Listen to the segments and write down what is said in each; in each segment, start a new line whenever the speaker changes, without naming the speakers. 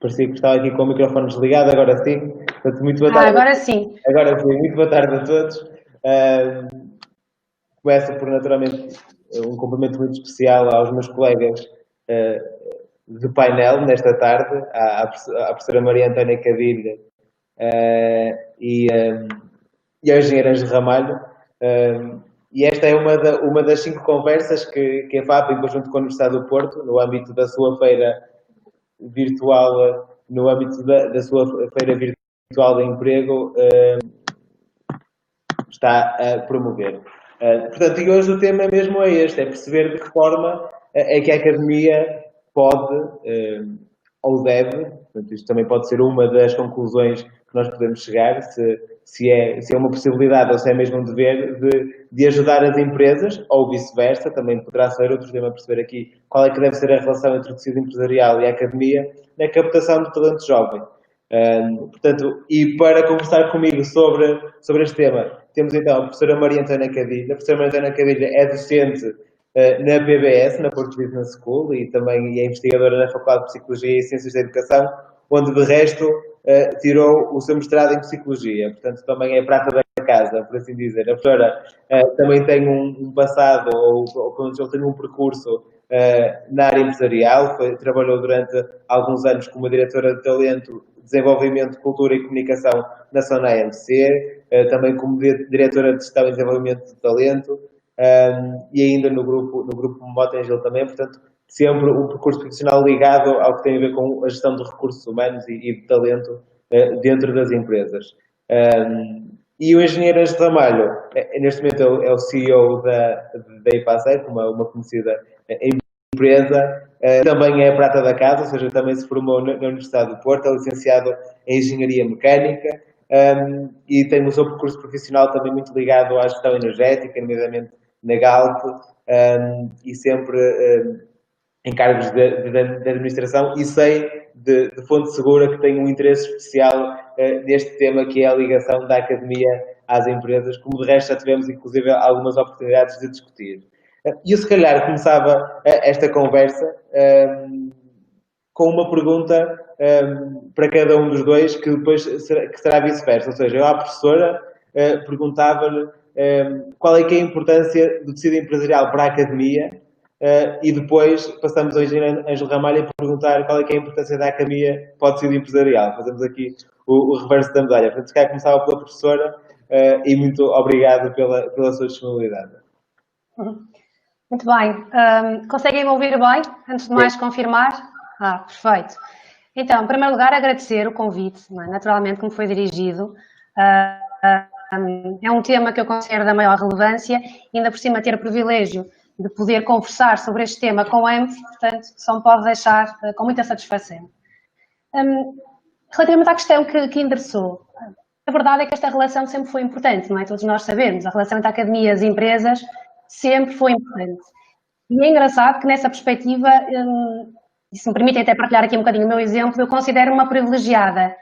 parecia que estava aqui com o microfone desligado, agora sim. Portanto, muito boa tarde.
Agora sim.
Agora sim, muito boa tarde a todos. Começo por, naturalmente, um cumprimento muito especial aos meus colegas de painel nesta tarde, à professora Maria Antónia Cadilha e à engenheira Ângela Ramalho. E esta é uma das 5 conversas que a FAP, em conjunto com a Universidade do Porto, no âmbito da sua feira virtual, no âmbito da sua feira virtual de emprego, está a promover. Portanto, e hoje o tema mesmo é este, é perceber de que forma é que a Academia pode ou deve, portanto, isto também pode ser uma das conclusões que nós podemos chegar, se é uma possibilidade ou se é mesmo um dever de ajudar as empresas, ou vice-versa, também poderá ser outro tema a perceber aqui qual é que deve ser a relação entre o tecido empresarial e a Academia na captação de talento jovem. Portanto, e para conversar comigo sobre este tema, temos então a professora Maria Antónia Cadilha. A professora Maria Antónia Cadilha é docente na PBS, na Porto Business School, e também é investigadora na Faculdade de Psicologia e Ciências da Educação, onde de resto tirou o seu mestrado em Psicologia. Portanto, também é prata da casa, por assim dizer. A professora também tem um passado, ou pelo menos tem um percurso na área empresarial, trabalhou durante alguns anos como diretora de talento, desenvolvimento, cultura e comunicação na Sona AMC, também como diretora de gestão e desenvolvimento de talento, e ainda no grupo Motengil também, portanto, sempre um percurso profissional ligado ao que tem a ver com a gestão de recursos humanos e de talento dentro das empresas. E o engenheiro Ângelo Ramalho, neste momento é o CEO da IPACER, uma conhecida empresa, também é prata da casa, ou seja, também se formou na Universidade do Porto, é licenciado em Engenharia Mecânica e tem o seu percurso profissional também muito ligado à gestão energética, nomeadamente na Galp, e sempre em cargos de administração, e sei de fonte segura que tem um interesse especial neste tema, que é a ligação da academia às empresas, como de resto já tivemos inclusive algumas oportunidades de discutir. E eu se calhar começava esta conversa com uma pergunta para cada um dos dois, que depois será vice-versa. Ou seja, eu à professora perguntava-lhe qual é que é a importância do tecido empresarial para a academia, e depois passamos ao engenheiro Ângelo Ramalho a perguntar qual é que é a importância da academia para o tecido empresarial. Fazemos aqui o reverso da medalha. Portanto, se calhar começava pela professora e muito obrigado pela sua disponibilidade.
Muito bem. Conseguem me ouvir bem? Antes de mais confirmar? Perfeito. Então, em primeiro lugar, agradecer o convite, naturalmente, que me foi dirigido. É um tema que eu considero da maior relevância, e ainda por cima ter o privilégio de poder conversar sobre este tema com ambos, portanto, só me pode deixar com muita satisfação. Relativamente à questão que endereçou, a verdade é que esta relação sempre foi importante, não é? Todos nós sabemos, a relação entre academias e empresas sempre foi importante. E é engraçado que nessa perspectiva, e se me permitem até partilhar aqui um bocadinho o meu exemplo, eu considero uma privilegiada,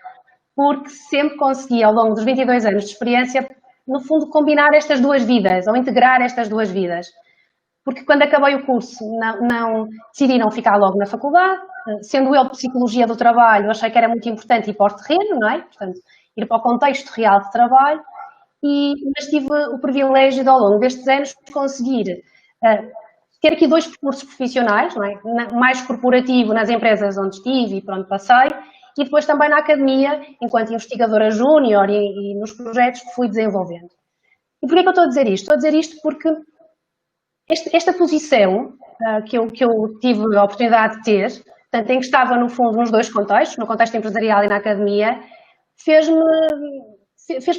porque sempre consegui, ao longo dos 22 anos de experiência, no fundo, combinar estas duas vidas, ou integrar estas duas vidas. Porque quando acabei o curso, decidi não ficar logo na faculdade, sendo eu de Psicologia do Trabalho, achei que era muito importante ir para o terreno, não é? Portanto, ir para o contexto real de trabalho, mas tive o privilégio de, ao longo destes anos, conseguir ter aqui 2 percursos profissionais, não é? Mais corporativo nas empresas onde estive e por onde passei, e depois também na academia, enquanto investigadora júnior e nos projetos que fui desenvolvendo. E porquê que eu estou a dizer isto? Estou a dizer isto porque esta posição que eu tive a oportunidade de ter, portanto, em que estava, no fundo, nos 2 contextos, no contexto empresarial e na academia, fez-me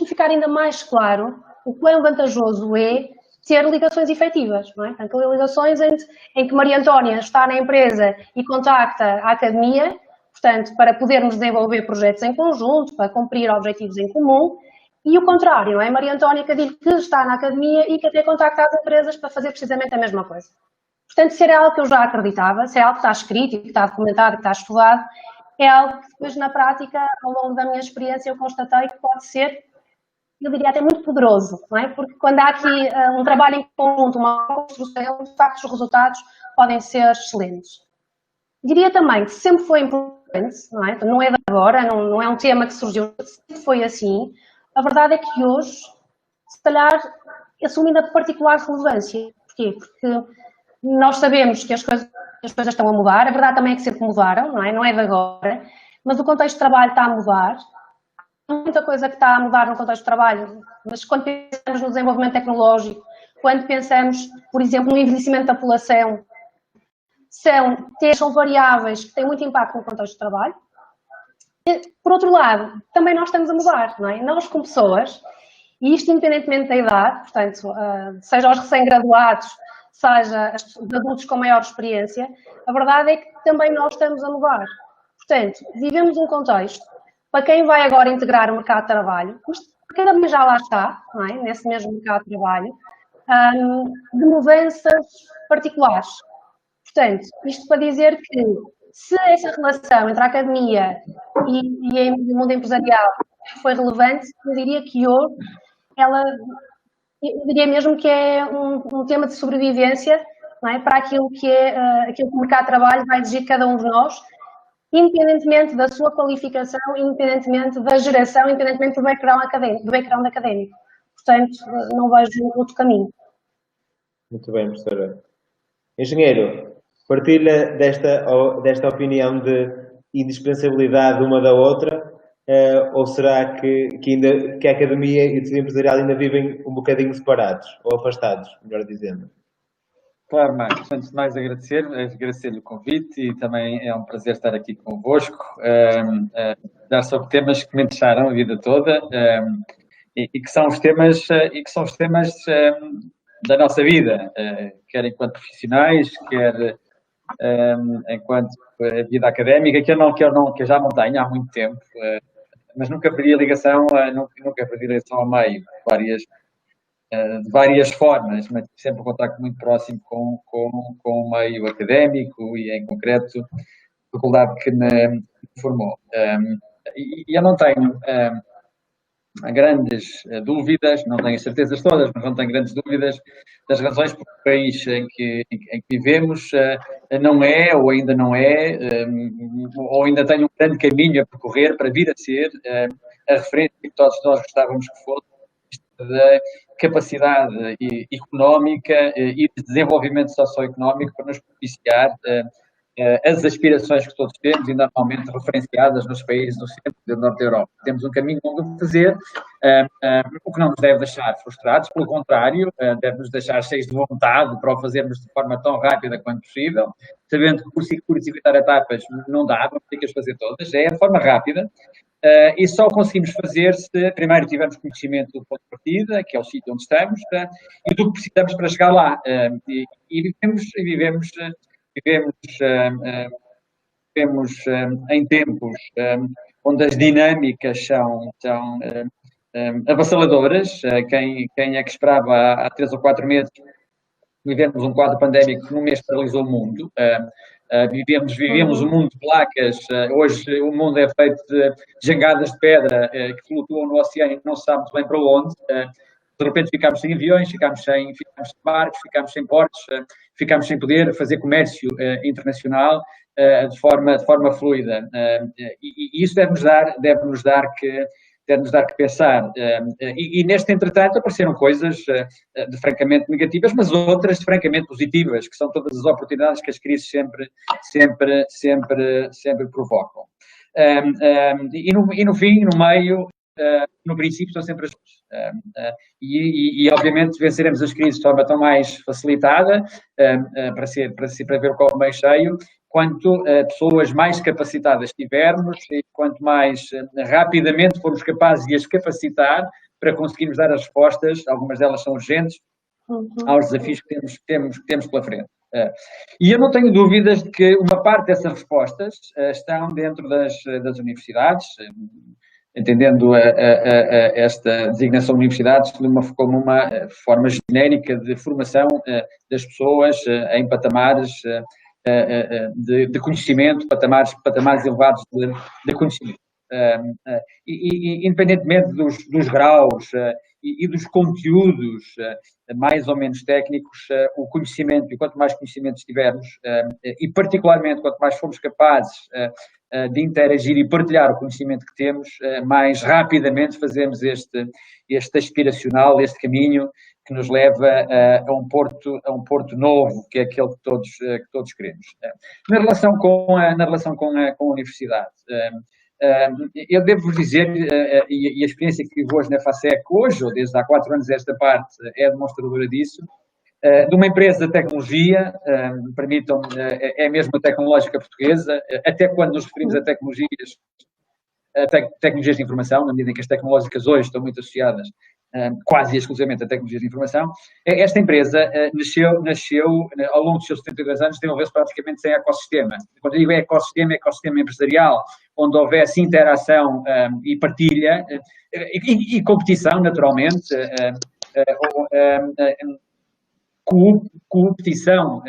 ficar ainda mais claro o quão vantajoso é ter ligações efetivas, não é? Portanto, ligações em que Maria Antónia está na empresa e contacta a academia, portanto, para podermos desenvolver projetos em conjunto, para cumprir objetivos em comum, e o contrário, não é? Maria Antónia Cadilho, que está na academia e que até contacta as empresas para fazer precisamente a mesma coisa. Portanto, se era algo que eu já acreditava, se é algo que está escrito e que está documentado, que está estudado, é algo que depois na prática, ao longo da minha experiência, eu constatei que pode ser, eu diria até muito poderoso, não é? Porque quando há aqui um trabalho em conjunto, uma construção, de facto os resultados podem ser excelentes. Diria também que sempre foi importante não é? Não é de agora, não é um tema que surgiu, sempre foi assim. A verdade é que hoje, se calhar, assume ainda de particular relevância. Porquê? Porque nós sabemos que as coisas estão a mudar, a verdade também é que sempre mudaram, não é? Não é de agora, mas o contexto de trabalho está a mudar. Há muita coisa que está a mudar no contexto de trabalho, mas quando pensamos no desenvolvimento tecnológico, quando pensamos, por exemplo, no envelhecimento da população, são variáveis que têm muito impacto no contexto de trabalho. E, por outro lado, também nós estamos a mudar, não é? Nós como pessoas, e isto independentemente da idade, portanto, seja os recém-graduados, seja os adultos com maior experiência, a verdade é que também nós estamos a mudar. Portanto, vivemos um contexto, para quem vai agora integrar o mercado de trabalho, mas quem também já lá está, não é? Nesse mesmo mercado de trabalho, de mudanças particulares. Portanto, isto para dizer que se essa relação entre a academia e o mundo empresarial foi relevante, eu diria que hoje eu diria mesmo que é um tema de sobrevivência, não é? Para aquilo que o mercado de trabalho vai exigir de cada um de nós, independentemente da sua qualificação, independentemente da geração, independentemente do background académico. Portanto, não vejo outro caminho.
Muito bem, professora. Engenheiro, partilha desta opinião de indispensabilidade uma da outra, ou será que a academia e o tecido empresarial ainda vivem um bocadinho separados, ou afastados, melhor dizendo?
Claro, Marcos. Antes de mais agradecer-lhe o convite e também é um prazer estar aqui convosco, dar sobre temas que me interessaram a vida toda e que são os temas da nossa vida, quer enquanto profissionais, quer enquanto vida académica, que eu já não tenho há muito tempo, mas nunca perdi a ligação, ao meio, de várias formas, mas sempre um contacto muito próximo com o meio académico e, em concreto, a faculdade que me formou. E eu não tenho grandes dúvidas, não tenho certezas todas, mas não tenho grandes dúvidas das razões por que o país em que vivemos não é, ou ainda não é, ou ainda tem um grande caminho a percorrer para vir a ser a referência que todos nós gostávamos que fosse, da capacidade económica e de desenvolvimento socioeconómico para nos propiciar as aspirações que todos temos e normalmente referenciadas nos países do centro e do norte da Europa. Temos um caminho longo a fazer, o que não nos deve deixar frustrados, pelo contrário, deve-nos deixar cheios de vontade para o fazermos de forma tão rápida quanto possível, sabendo que por evitar etapas não dá, vamos ter que as fazer todas, é de forma rápida. E só conseguimos fazer se primeiro tivermos conhecimento do ponto de partida, que é o sítio onde estamos, e do que precisamos para chegar lá. E vivemos em tempos onde as dinâmicas são avassaladoras. Quem é que esperava há 3 ou 4 meses vivemos um quadro pandémico que num mês paralisou o mundo? Vivemos um mundo de placas. Hoje o mundo é feito de jangadas de pedra que flutuam no oceano e não se sabe bem para onde. De repente ficámos sem aviões, ficámos sem barcos, ficámos sem portos, ficámos sem poder fazer comércio internacional de forma fluida. E isso deve-nos dar que pensar. E neste entretanto apareceram coisas de francamente negativas, mas outras de francamente positivas, que são todas as oportunidades que as crises sempre provocam. E no fim, no meio, no princípio, são sempre as coisas. E obviamente venceremos as crises de forma tão mais facilitada para ver o copo meio cheio, quanto pessoas mais capacitadas tivermos e quanto mais rapidamente formos capazes de as capacitar para conseguirmos dar as respostas, algumas delas são urgentes, aos desafios que temos pela frente. E eu não tenho dúvidas de que uma parte dessas respostas estão dentro das universidades, entendendo esta designação de universidades como uma forma genérica de formação das pessoas em patamares de conhecimento, patamares elevados de conhecimento. e independentemente dos graus e dos conteúdos mais ou menos técnicos, o conhecimento, e quanto mais conhecimentos tivermos, e particularmente quanto mais formos capazes de interagir e partilhar o conhecimento que temos, mais rapidamente fazemos este aspiracional, este caminho que nos leva a um porto novo, que é aquele que todos queremos. Na relação com a universidade, eu devo dizer, e a experiência que tive hoje na FASEC hoje, ou desde há 4 anos esta parte, é demonstradora disso, de uma empresa de tecnologia, permitam-me, é mesmo a tecnológica portuguesa, até quando nos referimos a tecnologias de informação, na medida em que as tecnológicas hoje estão muito associadas quase exclusivamente a tecnologias de informação. Esta empresa nasceu ao longo dos seus 72 anos, desenvolveu-se praticamente sem ecossistema. Quando eu digo ecossistema empresarial, onde houvesse interação e partilha e competição, naturalmente, competição,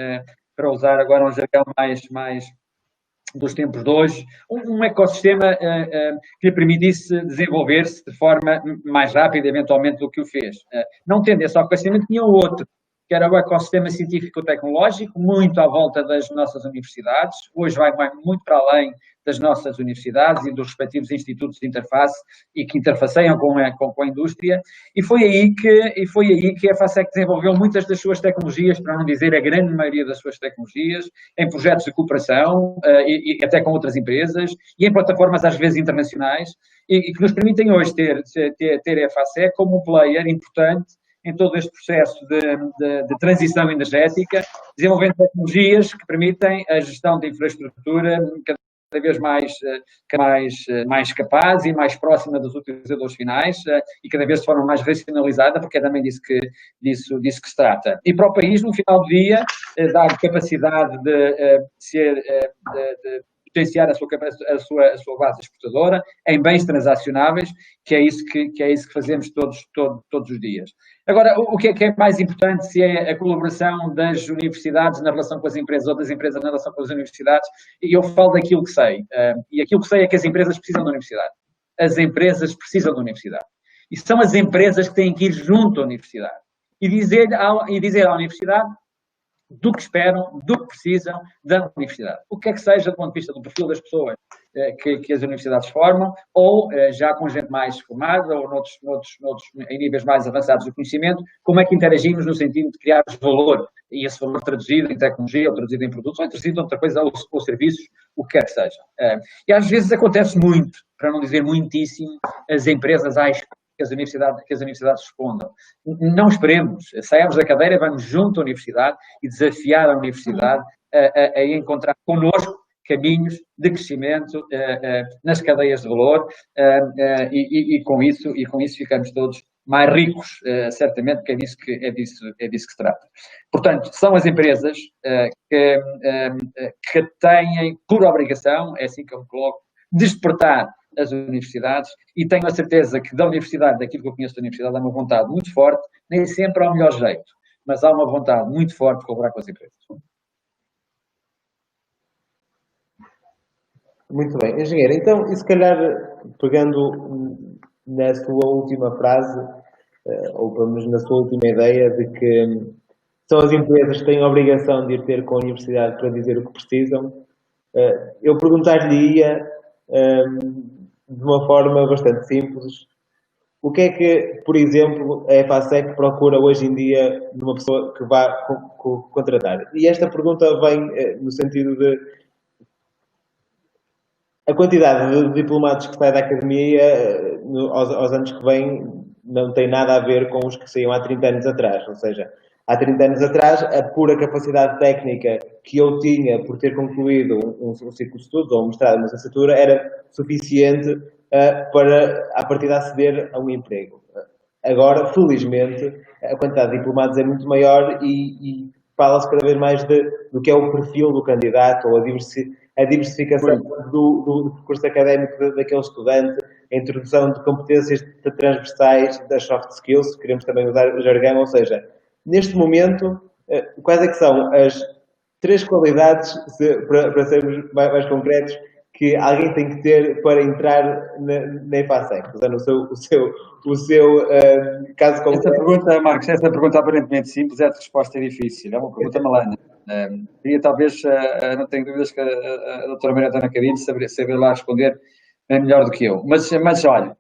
para usar agora um jargão mais dos tempos de hoje, um ecossistema que lhe permitisse desenvolver-se de forma mais rápida, eventualmente, do que o fez. Não tendo esse ecossistema, tinha outro, que era o ecossistema científico-tecnológico, muito à volta das nossas universidades. Hoje vai muito para além das nossas universidades e dos respectivos institutos de interface e que interfaceiam com a indústria, e foi aí que a FASEC desenvolveu muitas das suas tecnologias, para não dizer a grande maioria das suas tecnologias, em projetos de cooperação e até com outras empresas e em plataformas às vezes internacionais, e que nos permitem hoje ter a FASEC como um player importante em todo este processo de transição energética, desenvolvendo tecnologias que permitem a gestão de infraestrutura cada vez mais capaz e mais próxima dos utilizadores finais e cada vez de forma mais racionalizada, porque é também disso que se trata. E para o país, no final do dia, dar capacidade de potenciar a sua base exportadora em bens transacionáveis, que é isso que fazemos todos os dias. Agora, o que é mais importante, se é a colaboração das universidades na relação com as empresas ou das empresas na relação com as universidades, e eu falo daquilo que sei, e aquilo que sei é que as empresas precisam da universidade. As empresas precisam da universidade. E são as empresas que têm que ir junto à universidade e dizer à universidade do que esperam, do que precisam da universidade. O que é que seja do ponto de vista do perfil das pessoas que as universidades formam, ou já com gente mais formada, ou em níveis mais avançados do conhecimento, como é que interagimos no sentido de criar valor, e esse valor traduzido em tecnologia, ou traduzido em produtos, ou traduzido em outra coisa, ou serviços, o que quer que seja. E às vezes acontece muito, para não dizer muitíssimo, as empresas que as universidades respondam. Não esperemos, saiamos da cadeira, vamos junto à universidade e desafiar a universidade a encontrar connosco caminhos de crescimento nas cadeias de valor e com isso ficamos todos mais ricos, certamente, porque é disso que se trata. Portanto, são as empresas que têm por obrigação, é assim que eu me coloco, despertar as universidades, e tenho a certeza que da universidade, daquilo que eu conheço da universidade, há uma vontade muito forte, nem sempre ao melhor jeito, mas há uma vontade muito forte de colaborar com as empresas.
Muito bem. Engenheiro, então, e se calhar, pegando na sua última frase, ou pelo menos na sua última ideia, de que são as empresas que têm a obrigação de ir ter com a universidade para dizer o que precisam, eu perguntar-lhe-ia, de uma forma bastante simples, o que é que, por exemplo, a FASEC procura hoje em dia numa pessoa que vá contratar? E esta pergunta vem no sentido de a quantidade de diplomados que sai da academia aos anos que vêm não tem nada a ver com os que saíam há 30 anos atrás. Ou seja, há 30 anos atrás, a pura capacidade técnica que eu tinha por ter concluído um ciclo de estudos ou um mestrado, uma licenciatura, era suficiente para, a partir de aceder a um emprego. Agora, felizmente, a quantidade de diplomados é muito maior e fala-se cada vez mais do que é o perfil do candidato ou a diversificação do percurso académico daquele estudante, a introdução de competências transversais das soft skills, queremos também usar o jargão, ou seja, neste momento, quais é que são as 3 qualidades, para sermos mais concretos, que alguém tem que ter para entrar na EFASEC? Usando o seu caso concreto.
Essa pergunta, Marcos, essa pergunta aparentemente simples, a resposta é difícil, é uma pergunta malana. E talvez, não tenho dúvidas que a doutora Maria Antônia Cabide saber lá responder melhor do que eu. Mas olha,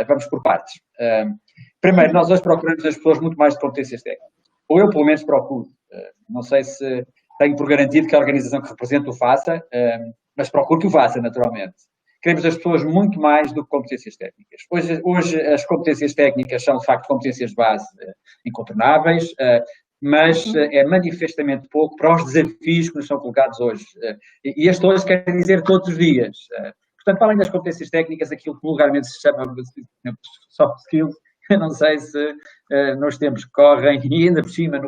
vamos por partes. Primeiro, nós hoje procuramos as pessoas muito mais de competências técnicas. Ou eu, pelo menos, procuro. Não sei se tenho por garantido que a organização que represento o faça, mas procuro que o faça, naturalmente. Queremos as pessoas muito mais do que competências técnicas. Hoje as competências técnicas são, de facto, competências de base incontornáveis, mas é manifestamente pouco para os desafios que nos são colocados hoje. E este hoje quer dizer todos os dias. Portanto, para além das competências técnicas, aquilo que vulgarmente se chama soft skills, eu não sei se nos tempos que correm, e ainda por cima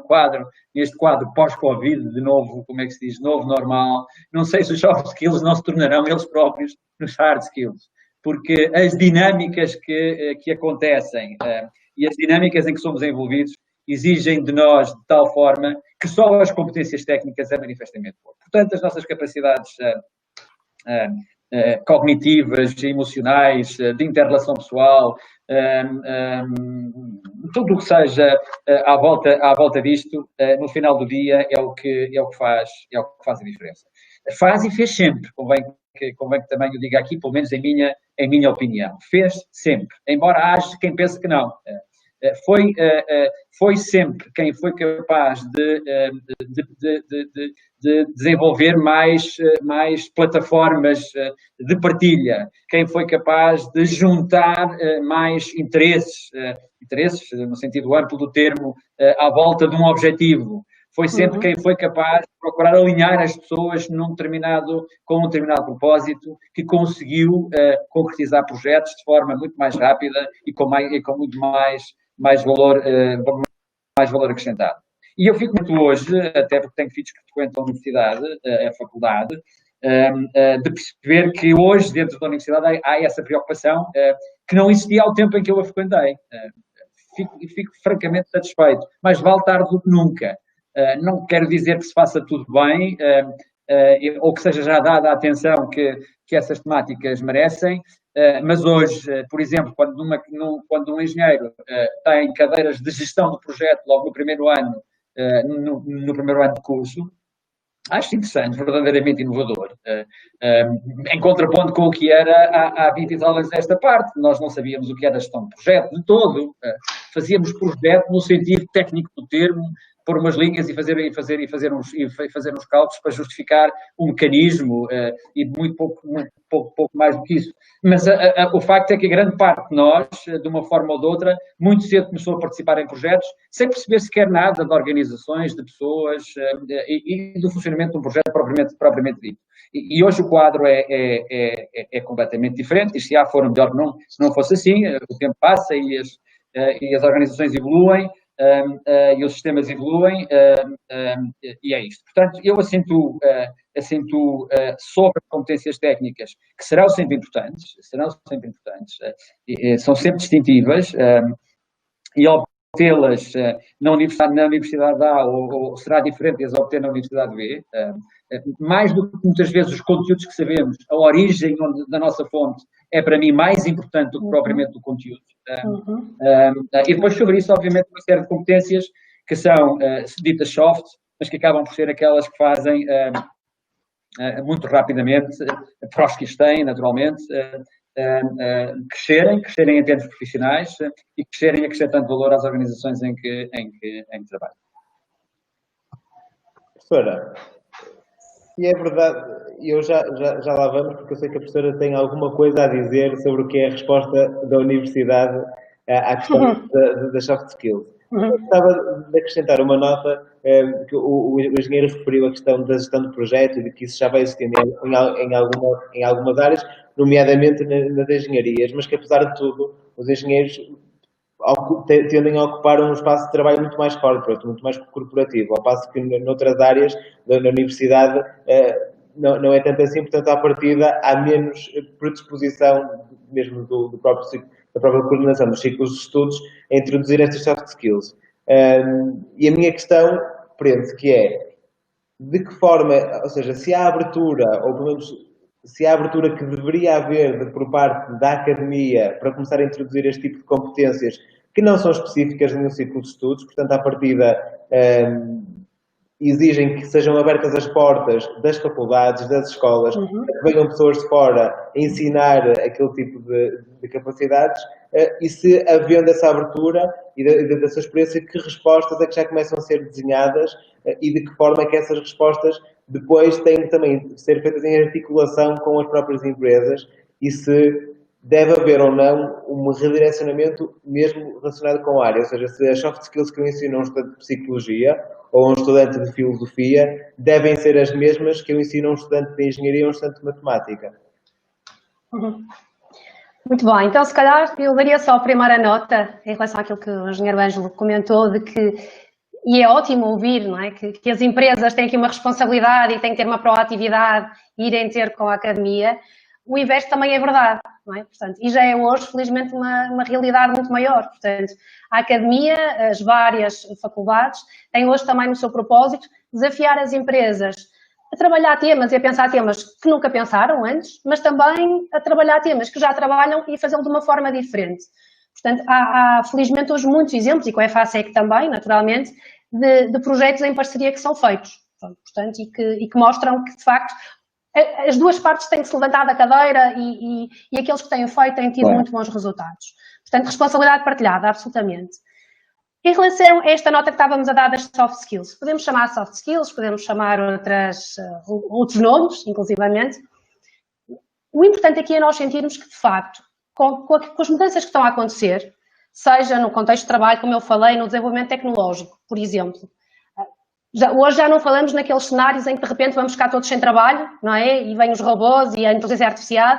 neste quadro pós-Covid, de novo, como é que se diz, novo normal, não sei se os soft skills não se tornarão eles próprios nos hard skills, porque as dinâmicas que acontecem e as dinâmicas em que somos envolvidos exigem de nós de tal forma que só as competências técnicas é manifestamente pouco. Portanto, as nossas capacidades cognitivas, emocionais, de inter-relação pessoal, tudo o que seja à volta disto, no final do dia é o que faz a diferença. Faz e fez sempre, convém que também eu diga aqui, pelo menos em minha opinião. Fez sempre, embora haja quem pense que não. Foi sempre quem foi capaz de desenvolver mais plataformas de partilha, quem foi capaz de juntar mais interesses no sentido amplo do termo, à volta de um objetivo. Foi sempre quem foi capaz de procurar alinhar as pessoas com um determinado propósito, que conseguiu concretizar projetos de forma muito mais rápida e com muito mais valor acrescentado. E eu fico muito hoje, até porque tenho filhos que frequentam a universidade, a faculdade, de perceber que hoje, dentro da universidade, há essa preocupação que não existia ao tempo em que eu a frequentei. Fico francamente satisfeito. Mas vale tarde do que nunca. Não quero dizer que se faça tudo bem, ou que seja já dada a atenção que essas temáticas merecem, mas hoje, por exemplo, quando um engenheiro tem cadeiras de gestão do projeto logo no primeiro ano, no primeiro ano de curso, acho interessante, verdadeiramente inovador, em contraponto com o que era há 20 e tal anos desta parte. Nós não sabíamos o que era gestão de projeto de todo, fazíamos projeto no sentido técnico do termo, pôr umas linhas e fazer uns cálculos para justificar um mecanismo e muito pouco mais do que isso. Mas o facto é que a grande parte de nós, de uma forma ou de outra, muito cedo começou a participar em projetos sem perceber sequer nada de organizações, de pessoas e do funcionamento de um projeto propriamente dito. E hoje o quadro é completamente diferente, e se for melhor que não fosse assim, o tempo passa e as organizações evoluem, e os sistemas evoluem, e é isto. Portanto, eu acentuo sobre competências técnicas que serão sempre importantes, são sempre distintivas, e obtê-las na Universidade A ou será diferente as obter na Universidade B, mais do que muitas vezes os conteúdos que sabemos, a origem da nossa fonte é para mim mais importante do que propriamente o conteúdo. E depois sobre isso, obviamente, uma série de competências que são ditas soft, mas que acabam por ser aquelas que fazem muito rapidamente, para os que as têm, naturalmente, crescerem em termos profissionais e crescerem acrescentando valor às organizações em que trabalham.
Professora, e é verdade, eu já lá vamos, porque eu sei que a professora tem alguma coisa a dizer sobre o que é a resposta da universidade à questão das soft skills. Eu gostava de acrescentar uma nota que o engenheiro referiu a questão da gestão do projeto e de que isso já vai existindo em algumas áreas, nomeadamente nas engenharias, mas que apesar de tudo, os engenheiros tendem a ocupar um espaço de trabalho muito mais corporate, muito mais corporativo, ao passo que noutras áreas da universidade não é tanto assim, portanto, à partida há menos predisposição mesmo da própria coordenação dos ciclos de estudos a introduzir estas soft skills. E a minha questão prende-se que é de que forma, ou seja, se há abertura, ou pelo menos se há abertura que deveria haver por parte da academia para começar a introduzir este tipo de competências que não são específicas de nenhum ciclo de estudos, portanto, à partida, exigem que sejam abertas as portas das faculdades, das escolas, para que venham pessoas de fora a ensinar aquele tipo de capacidades, e se havendo essa abertura e da sua experiência, que respostas é que já começam a ser desenhadas e de que forma é que essas respostas depois têm que também ser feitas em articulação com as próprias empresas e se deve haver ou não um redirecionamento mesmo relacionado com a área, ou seja, se as soft skills que eu ensino a um estudante de psicologia ou a um estudante de filosofia devem ser as mesmas que eu ensino a um estudante de engenharia ou a um estudante de matemática.
Muito bom, então se calhar eu daria só a primeira nota em relação àquilo que o engenheiro Ângelo comentou, de que, e é ótimo ouvir, não é? Que as empresas têm aqui uma responsabilidade e têm que ter uma proatividade e irem ter com a academia. O inverso também é verdade, não é? Portanto, e já é hoje, felizmente, uma realidade muito maior. Portanto, a academia, as várias faculdades, têm hoje também no seu propósito desafiar as empresas a trabalhar temas e a pensar temas que nunca pensaram antes, mas também a trabalhar temas que já trabalham e fazê-lo de uma forma diferente. Portanto, há felizmente hoje muitos exemplos, e com a EFASEC também, naturalmente, de projetos em parceria que são feitos. Portanto, e que mostram que, de facto, as duas partes têm que se levantar da cadeira e aqueles que têm feito têm tido muito bons resultados. Portanto, responsabilidade partilhada, absolutamente. Em relação a esta nota que estávamos a dar das soft skills, podemos chamar soft skills, podemos chamar outros nomes, inclusivamente. O importante aqui é nós sentirmos que, de facto, com as mudanças que estão a acontecer, seja no contexto de trabalho, como eu falei, no desenvolvimento tecnológico, por exemplo. Hoje já não falamos naqueles cenários em que, de repente, vamos ficar todos sem trabalho, não é? E vêm os robôs e a inteligência artificial.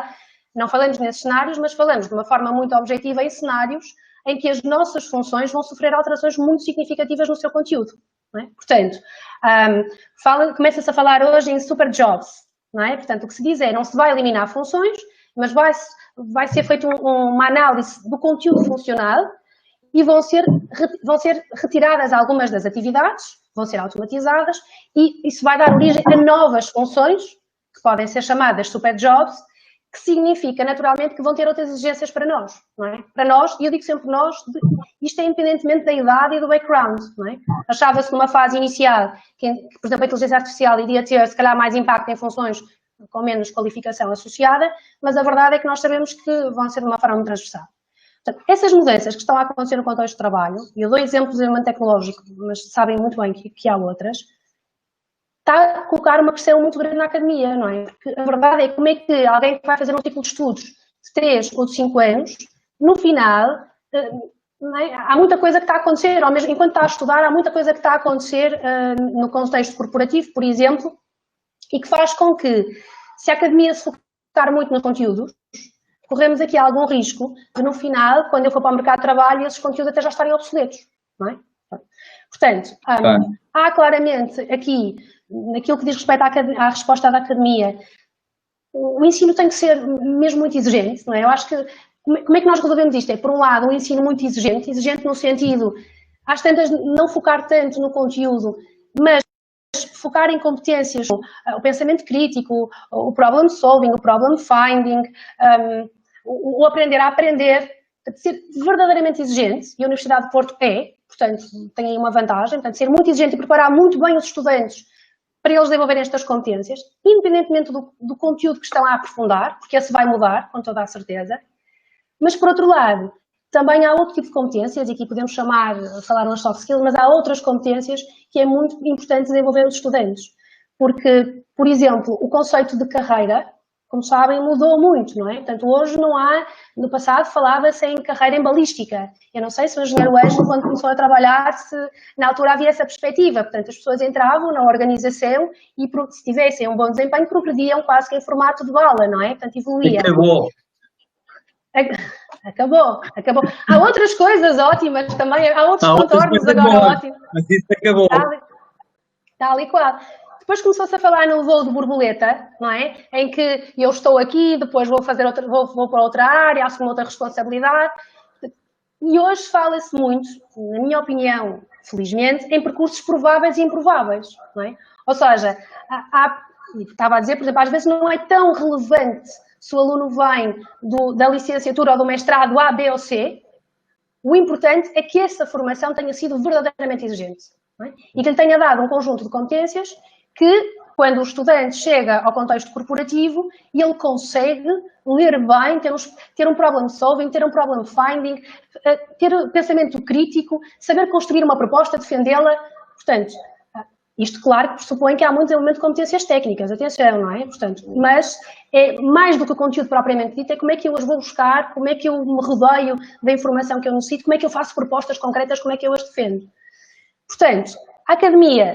Não falamos nesses cenários, mas falamos de uma forma muito objetiva em cenários em que as nossas funções vão sofrer alterações muito significativas no seu conteúdo. Não é? Portanto, começa-se a falar hoje em super jobs, não é? Portanto, o que se diz é, não se vai eliminar funções, mas vai ser feita uma análise do conteúdo funcional e vão ser retiradas algumas das atividades, vão ser automatizadas e isso vai dar origem a novas funções, que podem ser chamadas super jobs, que significa, naturalmente, que vão ter outras exigências para nós, não é? Para nós, e eu digo sempre nós, isto é independentemente da idade e do background, não é? Achava-se numa fase inicial que, por exemplo, a inteligência artificial iria ter, se calhar, mais impacto em funções com menos qualificação associada, mas a verdade é que nós sabemos que vão ser de uma forma muito transversal. Portanto, essas mudanças que estão a acontecer no contexto de trabalho, e eu dou exemplos de desenvolvimento tecnológico, mas sabem muito bem que há outras, está a colocar uma pressão muito grande na academia, não é? Porque a verdade é como é que alguém que vai fazer um ciclo de estudos de 3 ou de 5 anos, no final, não é? Há muita coisa que está a acontecer, ou mesmo enquanto está a estudar, há muita coisa que está a acontecer no contexto corporativo, por exemplo, e que faz com que, se a academia se focar muito nos conteúdos, corremos aqui algum risco de, no final, quando eu for para o mercado de trabalho, esses conteúdos até já estarem obsoletos, não é? Portanto, há claramente aqui, naquilo que diz respeito à resposta da academia, o ensino tem que ser mesmo muito exigente, não é? Eu acho que, como é que nós resolvemos isto? É, por um lado, um ensino muito exigente no sentido, às tantas, não focar tanto no conteúdo, mas focar em competências, o pensamento crítico, o problem solving, o problem finding, o aprender a aprender, ser verdadeiramente exigente, e a Universidade de Porto portanto, tem aí uma vantagem, portanto, ser muito exigente e preparar muito bem os estudantes para eles desenvolverem estas competências, independentemente do conteúdo que estão a aprofundar, porque esse vai mudar, com toda a certeza. Mas, por outro lado, também há outro tipo de competências, e aqui podemos falar nas soft skills, mas há outras competências que é muito importante desenvolver os estudantes. Porque, por exemplo, o conceito de carreira, como sabem, mudou muito, não é? Portanto, hoje não há, no passado falava-se em carreira em balística. Eu não sei se o engenheiro Ângelo, quando começou a trabalhar, se na altura havia essa perspectiva. Portanto, as pessoas entravam na organização e, se tivessem um bom desempenho, progrediam quase que em formato de bala, não é? Portanto, evoluía. Acabou. Há outras coisas ótimas também, há outros contornos agora ótimos.
Mas isso acabou.
Tal e qual. Depois começou-se a falar no voo de borboleta, não é? Em que eu estou aqui, depois vou para outra área, assumo outra responsabilidade. E hoje fala-se muito, na minha opinião, felizmente, em percursos prováveis e improváveis, não é? Ou seja, e estava a dizer, por exemplo, às vezes não é tão relevante se o aluno vem da licenciatura ou do mestrado A, B ou C. O importante é que essa formação tenha sido verdadeiramente exigente, não é? E que lhe tenha dado um conjunto de competências que, quando o estudante chega ao contexto corporativo, ele consegue ler bem, ter um problem solving, ter um problem finding, ter pensamento crítico, saber construir uma proposta, defendê-la. Portanto, isto, claro, que pressupõe que há muitos elementos de competências técnicas, atenção, não é? Portanto, mas é mais do que o conteúdo propriamente dito, é como é que eu as vou buscar, como é que eu me rodeio da informação que eu necessito, como é que eu faço propostas concretas, como é que eu as defendo. Portanto, a academia,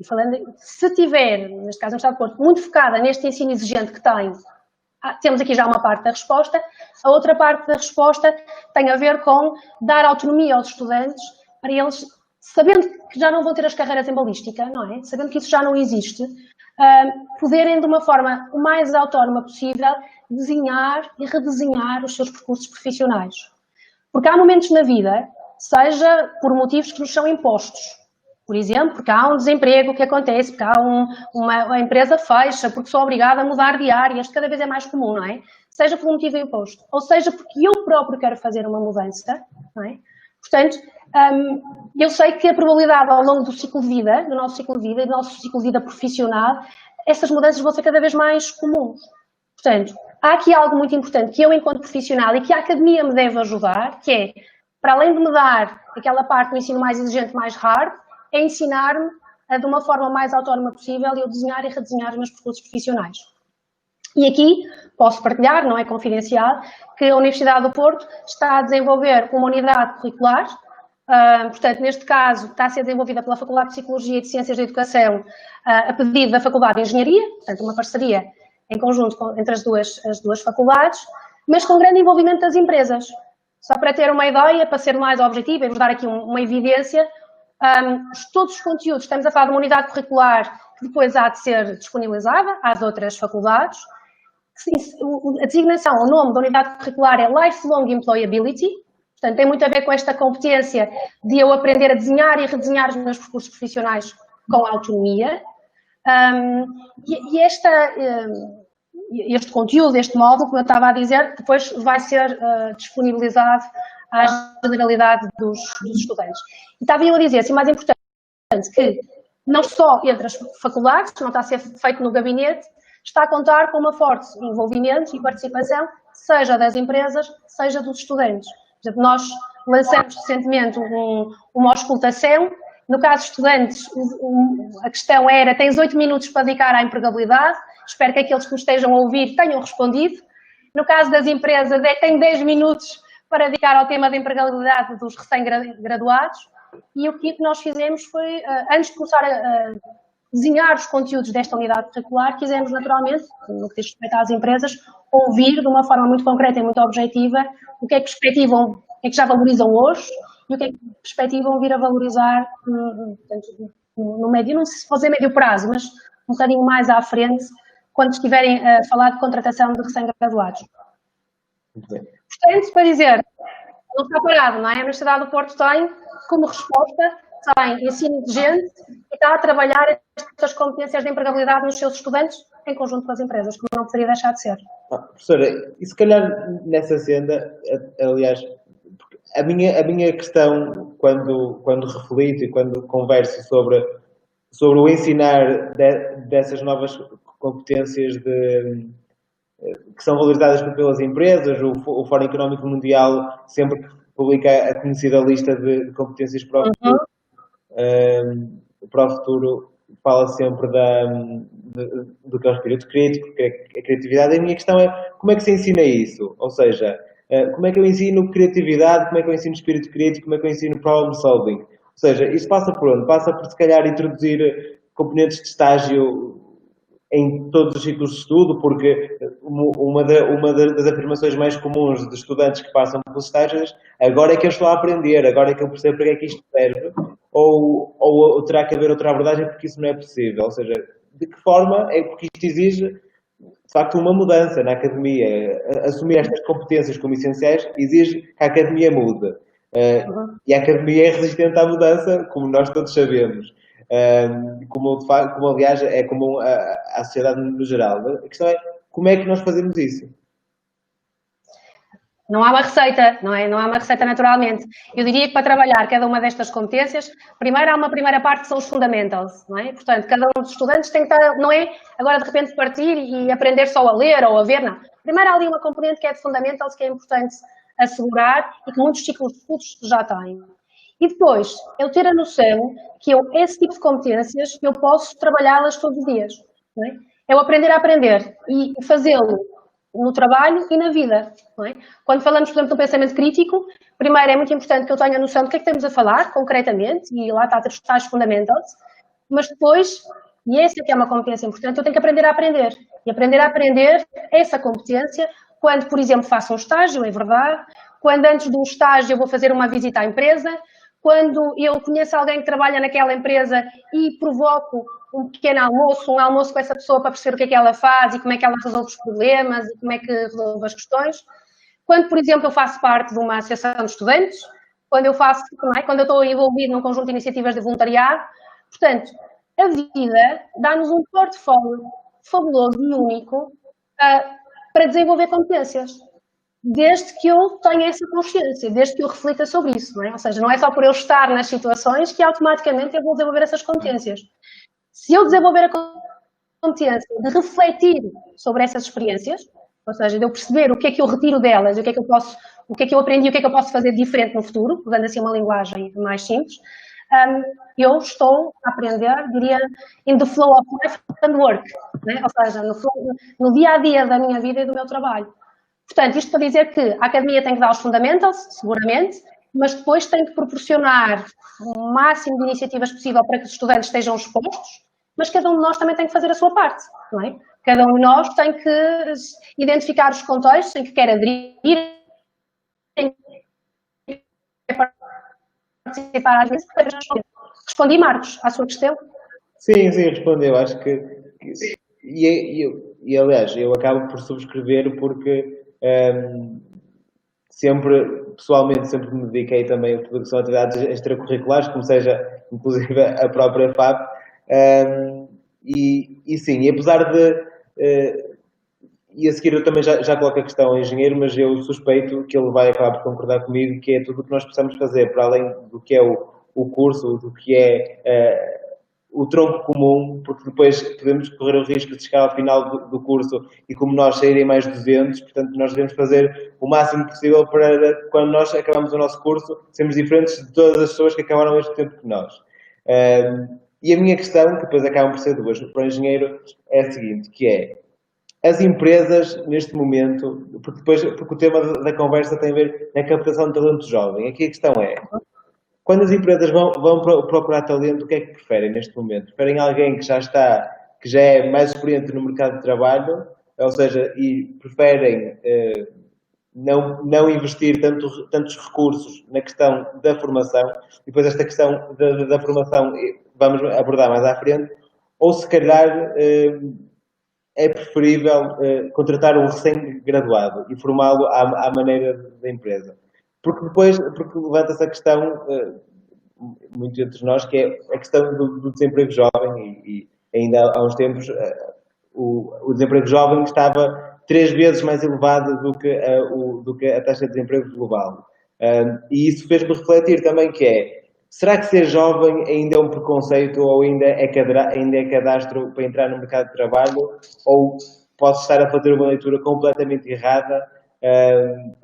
e falando, se tiver, neste caso, no Estado de Porto, muito focada neste ensino exigente que tem, temos aqui já uma parte da resposta. A outra parte da resposta tem a ver com dar autonomia aos estudantes para eles, sabendo que já não vão ter as carreiras em balística, não é? Sabendo que isso já não existe, poderem, de uma forma o mais autónoma possível, desenhar e redesenhar os seus percursos profissionais. Porque há momentos na vida, seja por motivos que nos são impostos, por exemplo, porque há um desemprego que acontece, porque há uma empresa fecha, porque sou obrigada a mudar de área, isto cada vez é mais comum, não é? Seja por um motivo imposto, ou seja porque eu próprio quero fazer uma mudança, não é? Portanto, eu sei que a probabilidade ao longo do ciclo de vida, do nosso ciclo de vida e do nosso ciclo de vida profissional, essas mudanças vão ser cada vez mais comuns. Portanto, há aqui algo muito importante que eu, enquanto profissional, e que a academia me deve ajudar, que é, para além de me dar aquela parte do ensino mais exigente, mais hard, é ensinar-me, de uma forma mais autónoma possível, eu desenhar e redesenhar os meus percursos profissionais. E aqui posso partilhar, não é confidencial, que a Universidade do Porto está a desenvolver uma unidade curricular, portanto, neste caso, está a ser desenvolvida pela Faculdade de Psicologia e de Ciências da Educação, a pedido da Faculdade de Engenharia, portanto, uma parceria em conjunto entre as duas faculdades, mas com grande envolvimento das empresas. Só para ter uma ideia, para ser mais objetivo e vos dar aqui uma evidência, todos os conteúdos, estamos a falar de uma unidade curricular que depois há de ser disponibilizada às outras faculdades. A designação, o nome da unidade curricular é Lifelong Employability, portanto tem muito a ver com esta competência de eu aprender a desenhar e redesenhar os meus percursos profissionais com autonomia. Este conteúdo, este módulo, como eu estava a dizer, depois vai ser disponibilizado à generalidade dos estudantes. E estava eu a dizer, assim, mais importante, que não só entre as faculdades, que não está a ser feito no gabinete, está a contar com uma forte envolvimento e participação, seja das empresas, seja dos estudantes. Por exemplo, nós lançamos recentemente uma auscultação. No caso de estudantes, a questão era, tens 8 minutos para dedicar à empregabilidade. Espero que aqueles que nos estejam a ouvir tenham respondido. No caso das empresas, tem 10 minutos para dedicar ao tema da empregabilidade dos recém-graduados. E o que nós fizemos foi, antes de começar a desenhar os conteúdos desta unidade curricular, quisemos naturalmente, no que diz respeito às empresas, ouvir de uma forma muito concreta e muito objetiva o que é que perspectivam, o que é que já valorizam hoje e o que é que perspectivam vir a valorizar no médio, não sei se fazer médio prazo, mas um bocadinho mais à frente, quando estiverem a falar de contratação de recém-graduados. Portanto, para dizer, não está parado, não é? A Universidade do Porto tem, como resposta, tem ensino exigente e está a trabalhar estas competências de empregabilidade nos seus estudantes em conjunto com as empresas, como não poderia deixar de ser.
Professora, e se calhar nessa senda, aliás, a minha questão, quando reflito e quando converso sobre o ensinar dessas novas competências que são valorizadas pelas empresas, o Fórum Económico Mundial sempre publica a conhecida lista de competências para o futuro. Para o futuro fala sempre do que é o espírito crítico, que é a criatividade. A minha questão é, como é que se ensina isso? Ou seja, como é que eu ensino criatividade, como é que eu ensino espírito crítico, como é que eu ensino problem solving? Ou seja, isso passa por onde? Passa por, se calhar, introduzir componentes de estágio em todos os ciclos de estudo, porque uma das afirmações mais comuns de estudantes que passam pelos estágios, agora é que eu estou a aprender, agora é que eu percebo para que é que isto serve, ou terá que haver outra abordagem porque isso não é possível. Ou seja, de que forma é porque isto exige, de facto, uma mudança na academia. Assumir estas competências como essenciais exige que a academia mude. E a academia é resistente à mudança, como nós todos sabemos. como aliás é comum à sociedade no geral. A questão é como é que nós fazemos isso?
Não há uma receita, não é? Não há uma receita naturalmente. Eu diria que para trabalhar cada uma destas competências, primeiro há uma primeira parte que são os fundamentals, não é? Portanto, cada um dos estudantes tem que estar, não é agora de repente partir e aprender só a ler ou a ver, não. Primeiro há ali uma componente que é de fundamentals, que é importante assegurar e que muitos ciclos de estudos já têm. E depois, eu ter a noção que esse tipo de competências, eu posso trabalhá-las todos os dias, não é? É o aprender a aprender e fazê-lo no trabalho e na vida, não é? Quando falamos, por exemplo, do pensamento crítico, primeiro é muito importante que eu tenha a noção do que é que estamos a falar, concretamente, e lá está a testar os fundamentals, mas depois, e essa é que é uma competência importante, eu tenho que aprender a aprender. E aprender a aprender essa competência, quando, por exemplo, faço um estágio, é verdade, quando antes do estágio eu vou fazer uma visita à empresa, quando eu conheço alguém que trabalha naquela empresa e provoco um pequeno almoço, um almoço com essa pessoa para perceber o que é que ela faz e como é que ela resolve os problemas e como é que resolve as questões. Quando, por exemplo, eu faço parte de uma associação de estudantes, quando eu quando eu estou envolvido num conjunto de iniciativas de voluntariado, portanto, a vida dá-nos um portfólio fabuloso e único para desenvolver competências. Desde que eu tenha essa consciência, desde que eu reflita sobre isso, não é? Ou seja, não é só por eu estar nas situações que automaticamente eu vou desenvolver essas competências. Se eu desenvolver a competência de refletir sobre essas experiências, ou seja, de eu perceber o que é que eu retiro delas, o que é que eu aprendi, o que é que eu posso fazer diferente no futuro, usando assim uma linguagem mais simples, eu estou a aprender, diria, in the flow of life and work, né? Ou seja, no dia-a-dia da minha vida e do meu trabalho. Portanto, isto para dizer que a academia tem que dar os fundamentals, seguramente, mas depois tem que proporcionar o máximo de iniciativas possível para que os estudantes estejam expostos, mas cada um de nós também tem que fazer a sua parte, não é? Cada um de nós tem que identificar os contextos em que quer aderir, em que quer participar às vezes. Respondi, Marcos, à sua questão?
Sim, respondeu. Acho que aliás, eu acabo por subscrever porque pessoalmente, sempre me dediquei também a tudo que são atividades extracurriculares, como seja, inclusive, a própria FAP. E sim, e apesar de... e a seguir eu também já coloco a questão ao engenheiro, mas eu suspeito que ele vai acabar por concordar comigo, que é tudo o que nós precisamos fazer, para além do que é o curso, do que é o tronco comum, porque depois podemos correr o risco de chegar ao final do curso e como nós saírem mais 200, portanto nós devemos fazer o máximo possível para, quando nós acabamos o nosso curso, sermos diferentes de todas as pessoas que acabaram ao mesmo tempo que nós. E a minha questão, que depois acabam por ser duas para o engenheiro, é a seguinte, que é: as empresas, neste momento, porque o tema da conversa tem a ver na captação de talento jovem. Aqui a questão é, quando as empresas vão procurar talento, o que é que preferem neste momento? Preferem alguém que já é mais experiente no mercado de trabalho, ou seja, e preferem não investir tantos recursos na questão da formação, e depois esta questão da formação vamos abordar mais à frente, ou se calhar é preferível contratar um recém-graduado e formá-lo à maneira da empresa. Porque levanta-se a questão, muitos entre nós, que é a questão do desemprego jovem e ainda há uns tempos o desemprego jovem estava 3 vezes mais elevado do que a taxa de desemprego global. E isso fez-me refletir também que será que ser jovem ainda é um preconceito ou ainda é cadastro para entrar no mercado de trabalho? Ou posso estar a fazer uma leitura completamente errada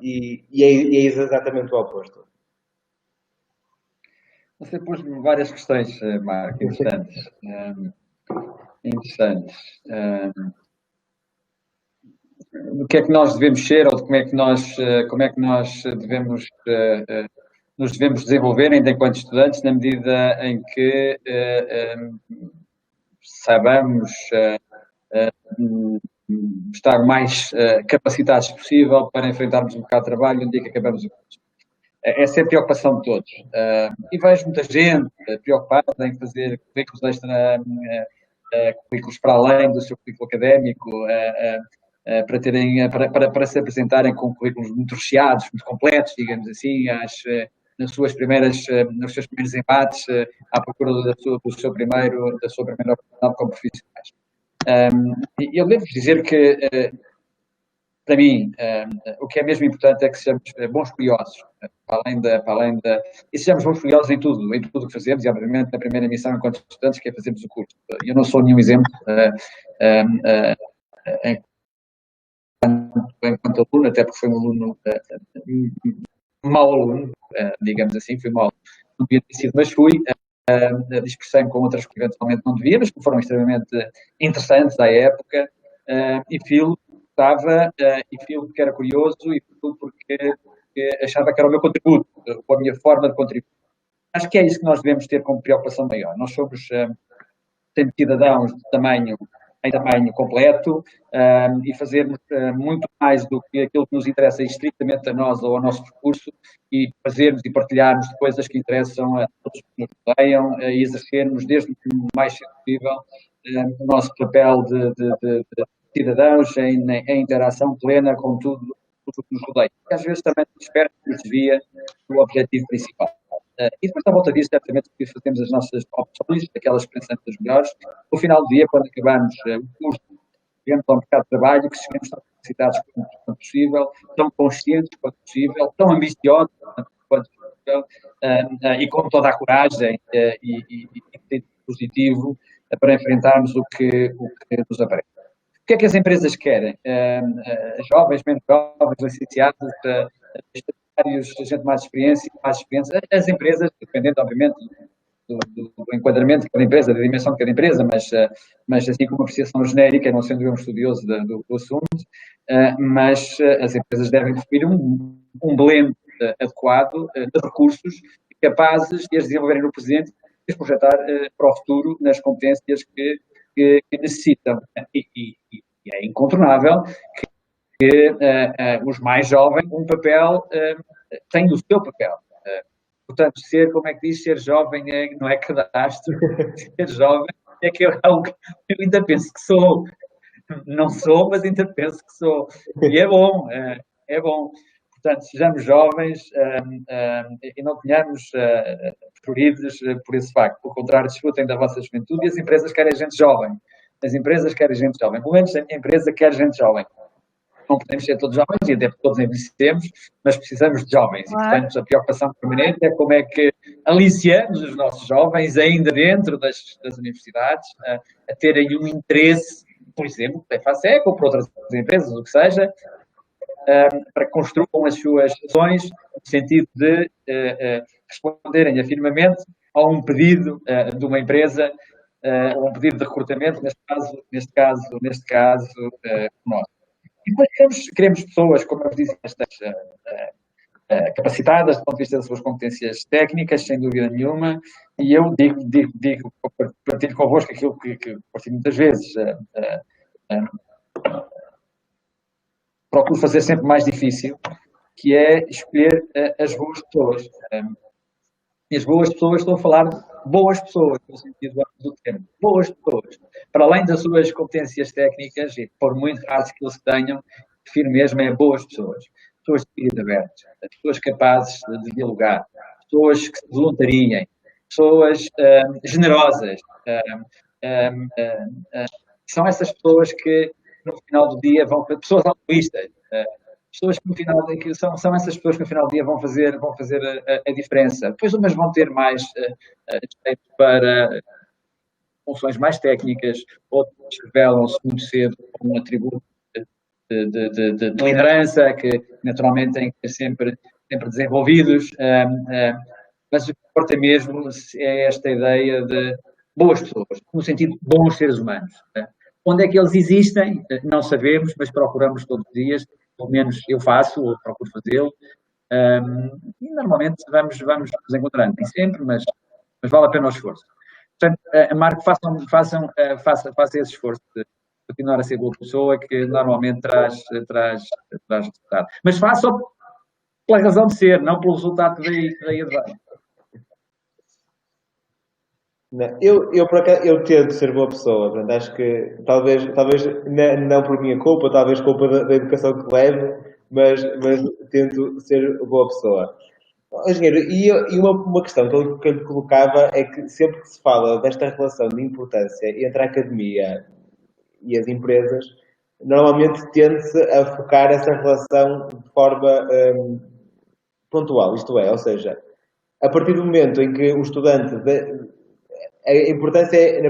e é exatamente o oposto?
Você pôs-me várias questões, Marco, interessantes. O que é que nós devemos ser ou como é que nós devemos nos devemos desenvolver ainda enquanto estudantes, na medida em que saibamos estar o mais capacitados possível para enfrentarmos o mercado de trabalho no dia que acabamos o curso. Essa é a preocupação de todos. E vejo muita gente preocupada em fazer currículos currículos para além do seu currículo académico, para se apresentarem com currículos muito recheados, muito completos, digamos assim, nos seus primeiros embates à procura da sua primeira oportunidade como profissionais. Eu devo dizer que, para mim, o que é mesmo importante é que sejamos bons curiosos, e sejamos bons curiosos em tudo o que fazemos, e obviamente na primeira missão enquanto estudantes, que é fazermos o curso. Eu não sou nenhum exemplo enquanto aluno, até porque fui um aluno mau aluno, digamos assim, fui mau, não devia ter sido, mas fui, dispersei-me com outras que eventualmente não devia, mas que foram extremamente interessantes à época, e filo porque era curioso, e filo porque achava que era o meu contributo, a minha forma de contribuir. Acho que é isso que nós devemos ter como preocupação maior. Nós somos cidadãos em tamanho completo, e fazermos muito mais do que aquilo que nos interessa estritamente a nós ou ao nosso percurso, e fazermos e partilharmos de coisas que interessam a todos que nos rodeiam, e exercermos desde o mais cedo possível o nosso papel de cidadãos em interação plena com tudo o que nos rodeia. Que às vezes também nos desvia do objetivo principal. E depois, à volta disso, certamente que fazemos as nossas opções, aquelas que pensamos as melhores. No final do dia, quando acabamos o curso, chegamos ao mercado de trabalho, que chegamos tão capacitados quanto possível, tão conscientes quanto possível, tão ambiciosos quanto possível, e com toda a coragem e positivo para enfrentarmos o que nos aparece. O que é que as empresas querem? Jovens, menos jovens, licenciados, gente mais experiência. As empresas, dependendo, obviamente, do enquadramento de cada empresa, da dimensão de cada empresa, mas assim como uma apreciação genérica, não sendo eu um estudioso do assunto, mas as empresas devem definir um blend adequado de recursos capazes de as desenvolverem no presente e as projetar para o futuro nas competências que necessitam. E é incontornável que os mais jovens, têm o seu papel. Portanto, ser jovem não é cadastro, ser jovem é que eu ainda penso que sou. Não sou, mas ainda penso que sou. E é bom. Portanto, sejamos jovens e não tenhamos feridos por esse facto. Pelo contrário, desfrutem da vossa juventude, e as empresas querem gente jovem. Pelo menos a minha empresa quer gente jovem. Não podemos ser todos jovens, e até porque todos envelhecemos, mas precisamos de jovens. E, portanto, a preocupação permanente é como é que aliciamos os nossos jovens, ainda dentro das universidades, a terem um interesse, por exemplo, da FASEC ou por outras empresas, o que seja, para que construam as suas ações no sentido de responderem afirmamente a um pedido de uma empresa, ou um pedido de recrutamento, neste caso nosso. E depois queremos pessoas, como eu disse, capacitadas do ponto de vista das suas competências técnicas, sem dúvida nenhuma, e eu partilho convosco aquilo que partilho muitas vezes. Procuro fazer sempre mais difícil, que é escolher as boas pessoas. E as boas pessoas, estou a falar de boas pessoas, no sentido do termo, boas pessoas. Para além das suas competências técnicas, e por muito raros que eles tenham, defino mesmo boas pessoas. Pessoas de espírito aberto, pessoas capazes de dialogar, pessoas que se voluntariem, pessoas generosas. São essas pessoas que, no final do dia, pessoas altruístas. Pessoas que no final são essas pessoas que no final do dia vão fazer a diferença. Depois umas vão ter mais jeito para funções mais técnicas, outras revelam-se muito cedo como um atributo de liderança, que naturalmente têm que ser sempre desenvolvidos, mas o que importa mesmo é esta ideia de boas pessoas, no sentido de bons seres humanos. Onde é que eles existem? Não sabemos, mas procuramos todos os dias. Pelo menos eu faço, ou procuro fazê-lo, e normalmente vamos nos encontrando, nem sempre, mas vale a pena o esforço. Portanto, Marco, faça esse esforço de continuar a ser boa pessoa, que normalmente traz resultado. Mas faça pela razão de ser, não pelo resultado que daí advém.
Eu tento ser boa pessoa, portanto, acho que talvez não por minha culpa, talvez culpa da educação que levo, mas tento ser boa pessoa. Engenheiro, e uma questão que eu lhe colocava é que sempre que se fala desta relação de importância entre a academia e as empresas, normalmente tende-se a focar essa relação de forma pontual, isto é, ou seja, a partir do momento em que o estudante, a importância é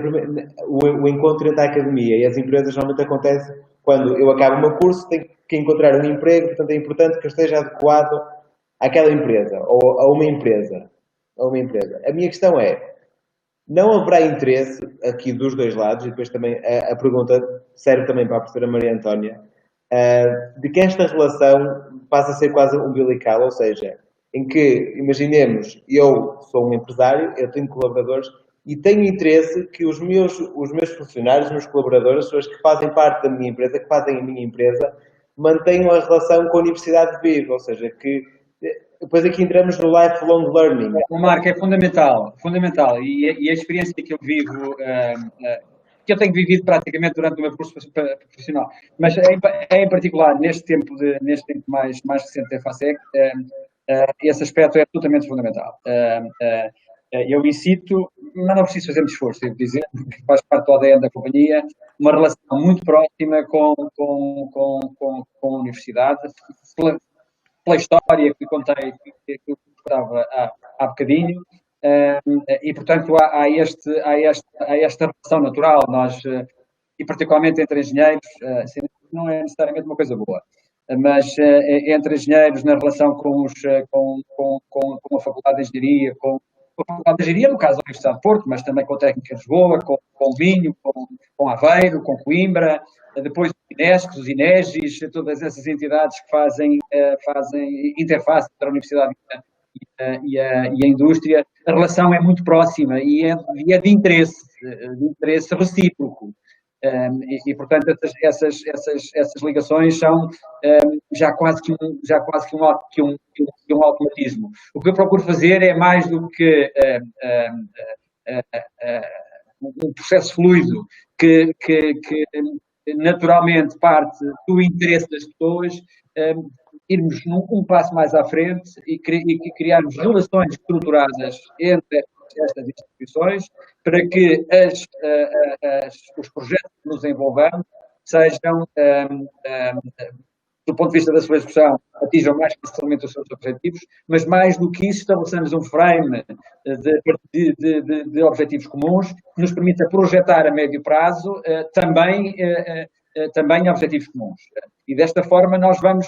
o encontro entre a academia e as empresas normalmente acontece quando eu acabo o meu curso, tenho que encontrar um emprego, portanto é importante que eu esteja adequado àquela empresa ou a uma empresa. A minha questão é, não haverá interesse aqui dos dois lados, e depois também a pergunta serve também para a professora Maria Antónia, de que esta relação passa a ser quase umbilical, ou seja, em que, imaginemos, eu sou um empresário, eu tenho colaboradores e tenho interesse que os meus funcionários, os meus colaboradores, as pessoas que fazem parte da minha empresa, que fazem a minha empresa, mantenham a relação com a Universidade Viva, ou seja, que depois aqui entramos no lifelong learning.
O Marco é fundamental, fundamental. E a experiência que eu vivo, que eu tenho vivido praticamente durante o meu curso profissional, mas em particular neste tempo mais recente da FASEC, esse aspecto é absolutamente fundamental. Eu incito, mas não preciso fazer muito esforço, devo dizer, porque faz parte do ADN da companhia, uma relação muito próxima com a universidade, pela história que contei, que eu contava há bocadinho, e portanto há esta relação natural, nós, e particularmente entre engenheiros, não é necessariamente uma coisa boa, mas entre engenheiros na relação com a Faculdade de Engenharia, com a Faculdade de Engenharia, no caso da Universidade de Porto, mas também com a Técnica de Lisboa, com o Minho, com Aveiro, com Coimbra, depois os INESC, os INEGIs, todas essas entidades que fazem interface entre a Universidade e a indústria, a relação é muito próxima e é de interesse recíproco. Portanto, essas ligações são já quase que um automatismo. O que eu procuro fazer é mais do que um processo fluido que naturalmente parte do interesse das pessoas, irmos um passo mais à frente e criarmos relações estruturadas entre estas instituições para que os projetos que nos envolvamos sejam, do ponto de vista da sua execução, atinjam mais facilmente os seus objetivos, mas mais do que isso, estabelecemos um frame de objetivos comuns que nos permita projetar a médio prazo também objetivos comuns. E desta forma nós vamos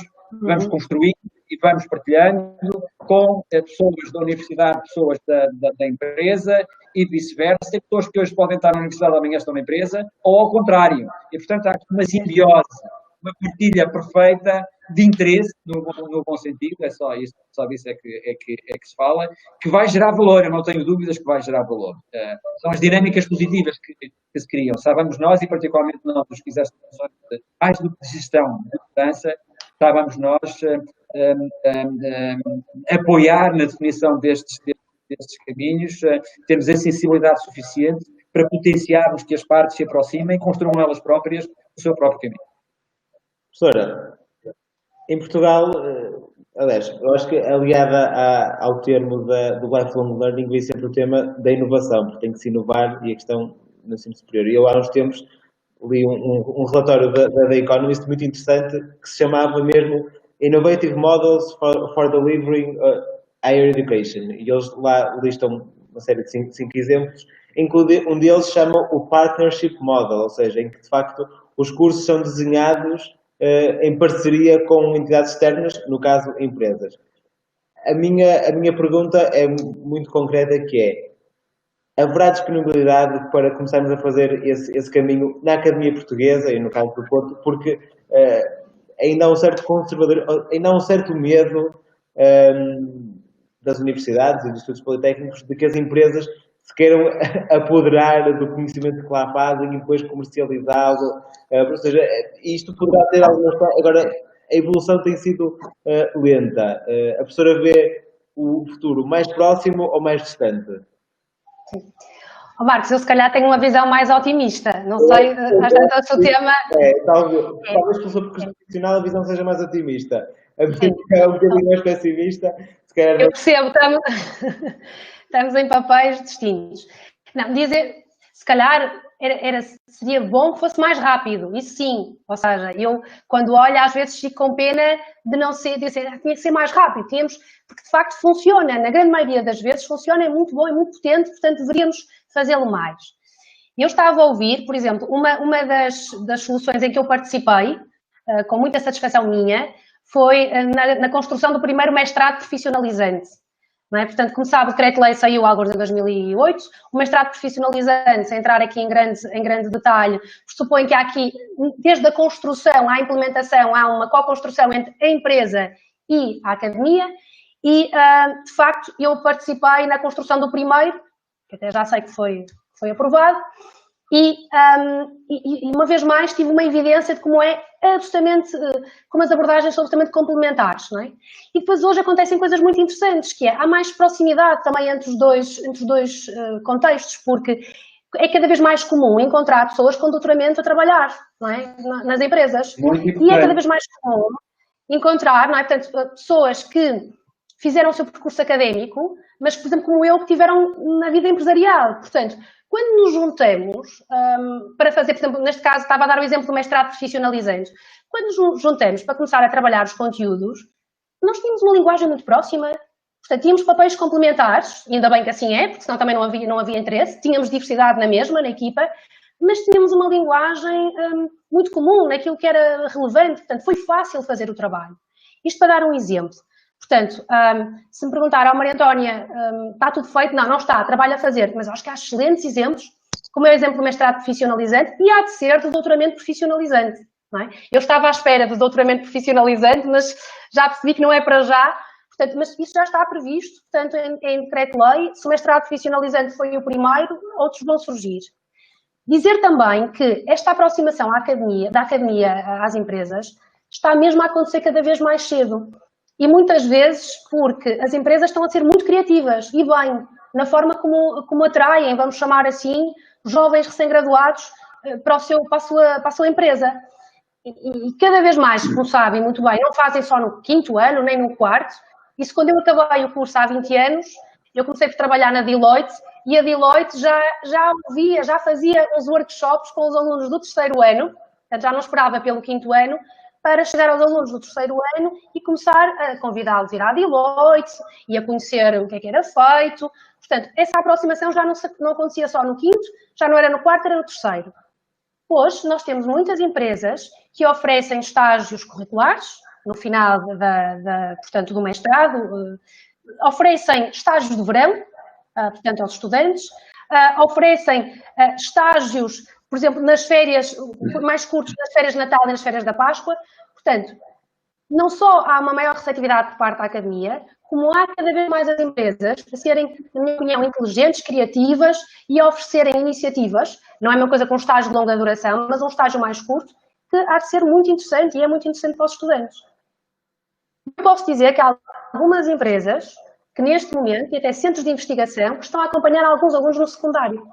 construindo e vamos partilhando com pessoas da universidade, pessoas da empresa e vice-versa, pessoas que hoje podem estar na universidade, amanhã estão na empresa, ou ao contrário. E, portanto, há aqui uma simbiose, uma partilha perfeita de interesse, no bom sentido, é só disso é que se fala, que vai gerar valor, eu não tenho dúvidas que vai gerar valor. São as dinâmicas positivas que se criam. Sabemos nós, e particularmente nós, os que fizemos mais do que de gestão de mudança, sabemos nós apoiar na definição destes caminhos, temos a sensibilidade suficiente para potenciarmos que as partes se aproximem e construam elas próprias o seu próprio caminho.
Professora, em Portugal, aliás, eu acho que aliada ao termo do lifelong learning vem sempre o tema da inovação, porque tem que se inovar e a questão no ensino superior. E eu há uns tempos li um relatório da Economist muito interessante que se chamava mesmo Innovative Models for Delivering Higher Education. E eles lá listam uma série de cinco exemplos, em que um deles chama o Partnership Model, ou seja, em que de facto os cursos são desenhados em parceria com entidades externas, no caso, empresas. A minha pergunta é muito concreta, que é: haverá disponibilidade para começarmos a fazer esse caminho na Academia Portuguesa e no caso do Porto, porque ainda há um certo conservador, ainda há um certo medo das universidades e dos estudos politécnicos de que as empresas se queiram apoderar do conhecimento que lá fazem e depois comercializá-lo. Ou seja, isto poderá ter algumas... Agora, a evolução tem sido lenta. A professora vê o futuro mais próximo ou mais distante?
Sim. Marcos, eu se calhar tenho uma visão mais otimista. Não sei, às tantas o tema...
Talvez pelo seu percurso profissional a visão seja mais otimista. A minha é um bocadinho mais pessimista. Se calhar
eu percebo, estamos em papéis distintos. Não, dizer, se calhar seria bom que fosse mais rápido, isso sim. Ou seja, eu quando olho às vezes fico com pena de não ser, de dizer, tinha que ser mais rápido, porque de facto funciona, na grande maioria das vezes funciona, é muito bom, é muito potente, portanto deveríamos fazê-lo mais. Eu estava a ouvir, por exemplo, uma das soluções em que eu participei, com muita satisfação minha, foi na construção do primeiro mestrado profissionalizante. Não é? Portanto, como sabe, o decreto-lei saiu alguns em 2008, o mestrado profissionalizante, sem entrar aqui em grande detalhe, pressupõe que há aqui, desde a construção à implementação, há uma co-construção entre a empresa e a academia e, de facto, eu participei na construção do primeiro, que até já sei que foi aprovado, e uma vez mais tive uma evidência de como como as abordagens são absolutamente complementares, não é? E depois hoje acontecem coisas muito interessantes, que há mais proximidade também entre os dois contextos, porque é cada vez mais comum encontrar pessoas com doutoramento a trabalhar, não é? Nas empresas. E é cada vez mais comum encontrar, não é? Portanto, pessoas que fizeram o seu percurso académico, mas, por exemplo, como eu, que tiveram na vida empresarial. Portanto, quando nos juntamos para fazer, por exemplo, neste caso estava a dar o exemplo do mestrado profissionalizante, quando nos juntamos para começar a trabalhar os conteúdos, nós tínhamos uma linguagem muito próxima, portanto, tínhamos papéis complementares, e ainda bem que assim é, porque senão também não havia interesse, tínhamos diversidade na mesma, na equipa, mas tínhamos uma linguagem muito comum, naquilo que era relevante, portanto, foi fácil fazer o trabalho. Isto para dar um exemplo. Portanto, se me perguntar ao Maria Antónia, está tudo feito? Não está, trabalho a fazer, mas acho que há excelentes exemplos, como é o exemplo do mestrado profissionalizante, e há de ser do doutoramento profissionalizante, não é? Eu estava à espera do doutoramento profissionalizante, mas já percebi que não é para já, portanto, mas isso já está previsto, portanto, em decreto-lei, se o mestrado profissionalizante foi o primeiro, outros vão surgir. Dizer também que esta aproximação da academia às empresas está mesmo a acontecer cada vez mais cedo. E muitas vezes porque as empresas estão a ser muito criativas e bem, na forma como atraem, vamos chamar assim, jovens recém-graduados para a sua empresa. E cada vez mais, como sabem muito bem, não fazem só no 5º ano, nem no 4º. Isso quando eu acabei o curso há 20 anos, eu comecei por trabalhar na Deloitte e a Deloitte já fazia uns workshops com os alunos do 3º ano, portanto já não esperava pelo 5º ano, para chegar aos alunos do 3º ano e começar a convidá-los a ir à Deloitte e a conhecer o que é que era feito. Portanto, essa aproximação já não acontecia só no 5º, já não era no 4º, era no 3º. Hoje, nós temos muitas empresas que oferecem estágios curriculares, no final portanto, do mestrado, oferecem estágios de verão, portanto, aos estudantes, oferecem estágios, por exemplo, nas férias mais curtos, nas férias de Natal e nas férias da Páscoa. Portanto, não só há uma maior receptividade por parte da academia, como há cada vez mais as empresas a serem, na minha opinião, inteligentes, criativas e a oferecerem iniciativas. Não é uma coisa com um estágio de longa duração, mas um estágio mais curto, que há de ser muito interessante e é muito interessante para os estudantes. Eu posso dizer que há algumas empresas que neste momento, e até centros de investigação, que estão a acompanhar alguns alunos no secundário.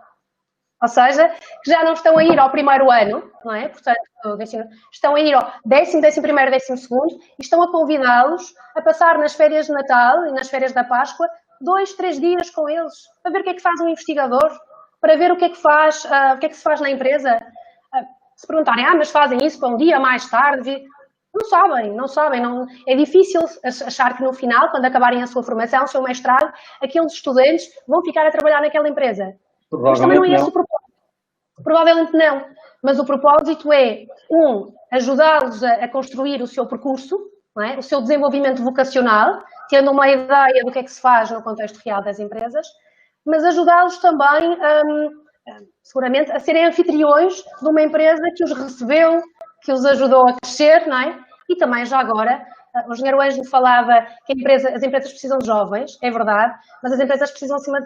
Ou seja, que já não estão a ir ao 1º ano, não é? Portanto, estão a ir ao 10º, 11º, 12º e estão a convidá-los a passar nas férias de Natal e nas férias da Páscoa 2, 3 dias com eles, para ver o que é que faz um investigador, para ver o que é que se faz na empresa. Se perguntarem, mas fazem isso para um dia mais tarde? Não sabem. É difícil achar que no final, quando acabarem a sua formação, o seu mestrado, aqueles estudantes vão ficar a trabalhar naquela empresa. Mas também não é esse o propósito. Provavelmente não. Mas o propósito é, ajudá-los a construir o seu percurso, não é? O seu desenvolvimento vocacional, tendo uma ideia do que é que se faz no contexto real das empresas, mas ajudá-los também, seguramente, a serem anfitriões de uma empresa que os recebeu, que os ajudou a crescer, não é? E também, já agora, o engenheiro Ângelo falava que as empresas precisam de jovens, é verdade, mas as empresas precisam, acima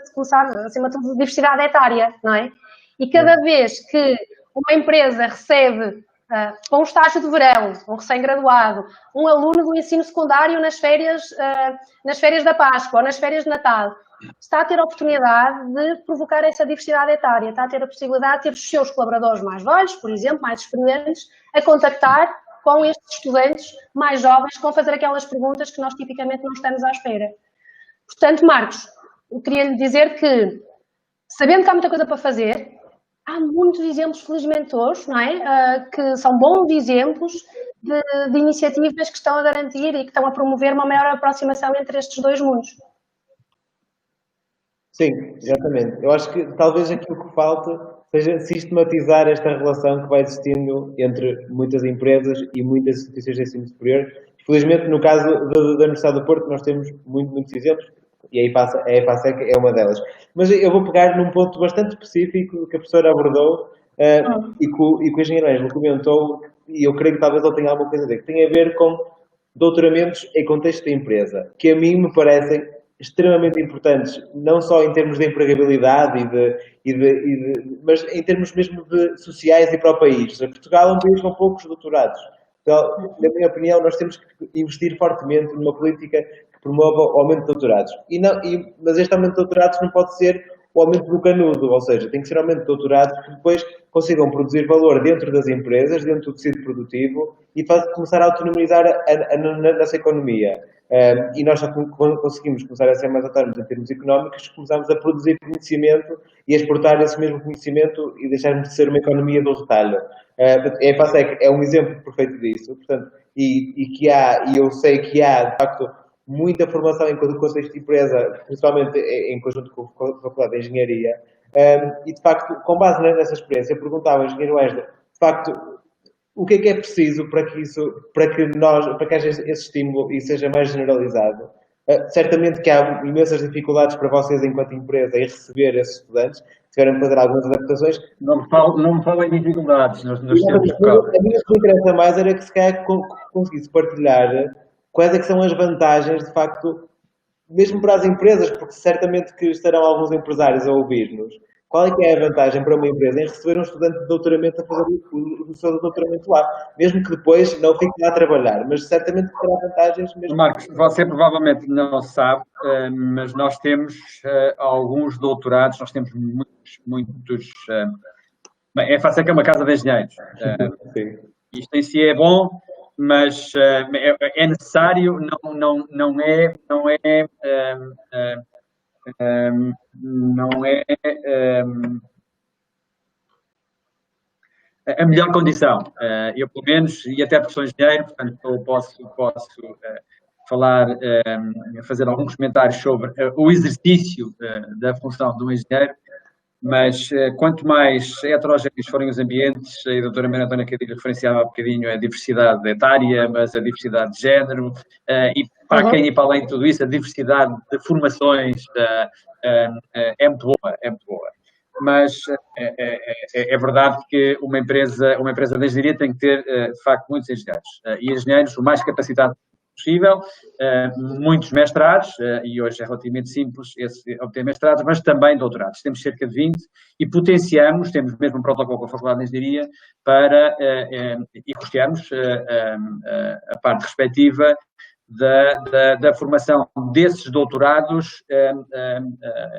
de tudo, de diversidade etária, não é? E cada vez que uma empresa recebe para um estágio de verão, um recém-graduado, um aluno do ensino secundário nas férias da Páscoa ou nas férias de Natal, está a ter a oportunidade de provocar essa diversidade etária, está a ter a possibilidade de ter os seus colaboradores mais velhos, por exemplo, mais experientes, a contactar com estes estudantes mais jovens que vão fazer aquelas perguntas que nós tipicamente não estamos à espera. Portanto, Marcos, eu queria lhe dizer que, sabendo que há muita coisa para fazer, há muitos exemplos, felizmente hoje, não é? Que são bons exemplos de iniciativas que estão a garantir e que estão a promover uma maior aproximação entre estes dois mundos.
Sim, exatamente. Eu acho que talvez aquilo que falta seja sistematizar esta relação que vai existindo entre muitas empresas e muitas instituições de ensino superior. Felizmente, no caso da Universidade do Porto, nós temos muitos exemplos, e a EFASEC é uma delas. Mas eu vou pegar num ponto bastante específico que a professora abordou e que o engenheiro Ângelo comentou, e eu creio que talvez ele tenha alguma coisa a dizer, que tem a ver com doutoramentos em contexto de empresa, que a mim me parecem extremamente importantes, não só em termos de empregabilidade mas em termos mesmo de sociais e para o país. Portugal é um país com poucos doutorados. Então, na minha opinião, nós temos que investir fortemente numa política que promova o aumento de doutorados. Mas este aumento de doutorados não pode ser o aumento do canudo, ou seja, tem que ser aumento de doutorados que depois consigam produzir valor dentro das empresas, dentro do tecido produtivo e começar a autonomizar a nossa economia. E nós só conseguimos começar a ser mais autónomos em termos económicos, começamos a produzir conhecimento e a exportar esse mesmo conhecimento e deixarmos de ser uma economia do retalho. A EFASEC é um exemplo perfeito disso, portanto, e eu sei que há, de facto, muita formação em contexto de empresa, principalmente em conjunto com a Faculdade de Engenharia, e de facto, com base nessa experiência, eu perguntava ao engenheiro Ângelo, de facto, o que é preciso para que haja esse estímulo e seja mais generalizado? Certamente que há imensas dificuldades para vocês, enquanto empresa, em receber esses estudantes, tiveram que fazer algumas adaptações.
Não me falo em dificuldades nos tempos
A mim o que me interessa mais era que se calhar conseguisse partilhar quais é que são as vantagens, de facto, mesmo para as empresas, porque certamente que estarão alguns empresários a ouvir-nos. Qual é que é a vantagem para uma empresa em receber um estudante de doutoramento a fazer o seu doutoramento lá? Mesmo que depois não fique lá a trabalhar, mas certamente que terá vantagens mesmo.
Marcos, você provavelmente não sabe, mas nós temos alguns doutorados, nós temos muitos a EFASEC é uma casa de engenheiros. Isto em si é bom, mas é necessário, não é a melhor condição. Eu, pelo menos, e até porque sou engenheiro, portanto, eu posso falar, fazer alguns comentários sobre o exercício da função do engenheiro, mas quanto mais heterogéneos forem os ambientes, a doutora Maria Antónia Cadilho referenciava há bocadinho a diversidade etária, mas a diversidade de género, e para quem ir para além de tudo isso, a diversidade de formações é muito boa, é muito boa. Mas é verdade que uma empresa de engenharia tem que ter, de facto, muitos engenheiros. E engenheiros o mais capacitados possível, muitos mestrados, e hoje é relativamente simples obter mestrados, mas também doutorados. Temos cerca de 20 e potenciamos, temos mesmo um protocolo com a Faculdade de Engenharia para, e custeamos a parte respectiva da formação desses doutorados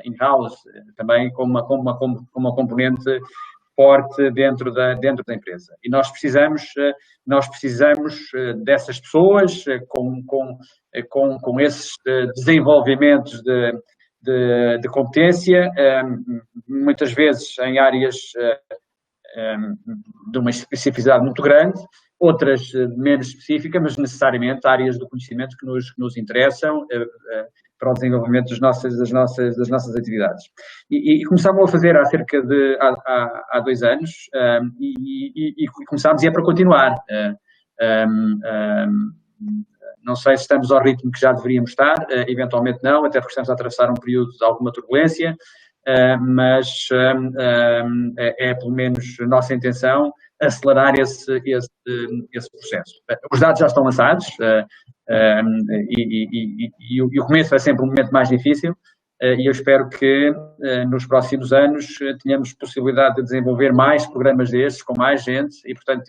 in-house, também com uma componente forte dentro da empresa. E nós precisamos dessas pessoas com esses desenvolvimentos de competência, muitas vezes em áreas de uma especificidade muito grande, outras menos específicas, mas necessariamente áreas do conhecimento que nos interessam para o desenvolvimento das nossas atividades. E começámos a fazer há 2 anos e começámos e é para continuar. Não sei se estamos ao ritmo que já deveríamos estar, eventualmente não, até porque estamos a atravessar um período de alguma turbulência, mas é pelo menos a nossa intenção acelerar esse processo. Os dados já estão lançados e o começo é sempre um momento mais difícil, e eu espero que nos próximos anos tenhamos possibilidade de desenvolver mais programas desses, com mais gente, e, portanto,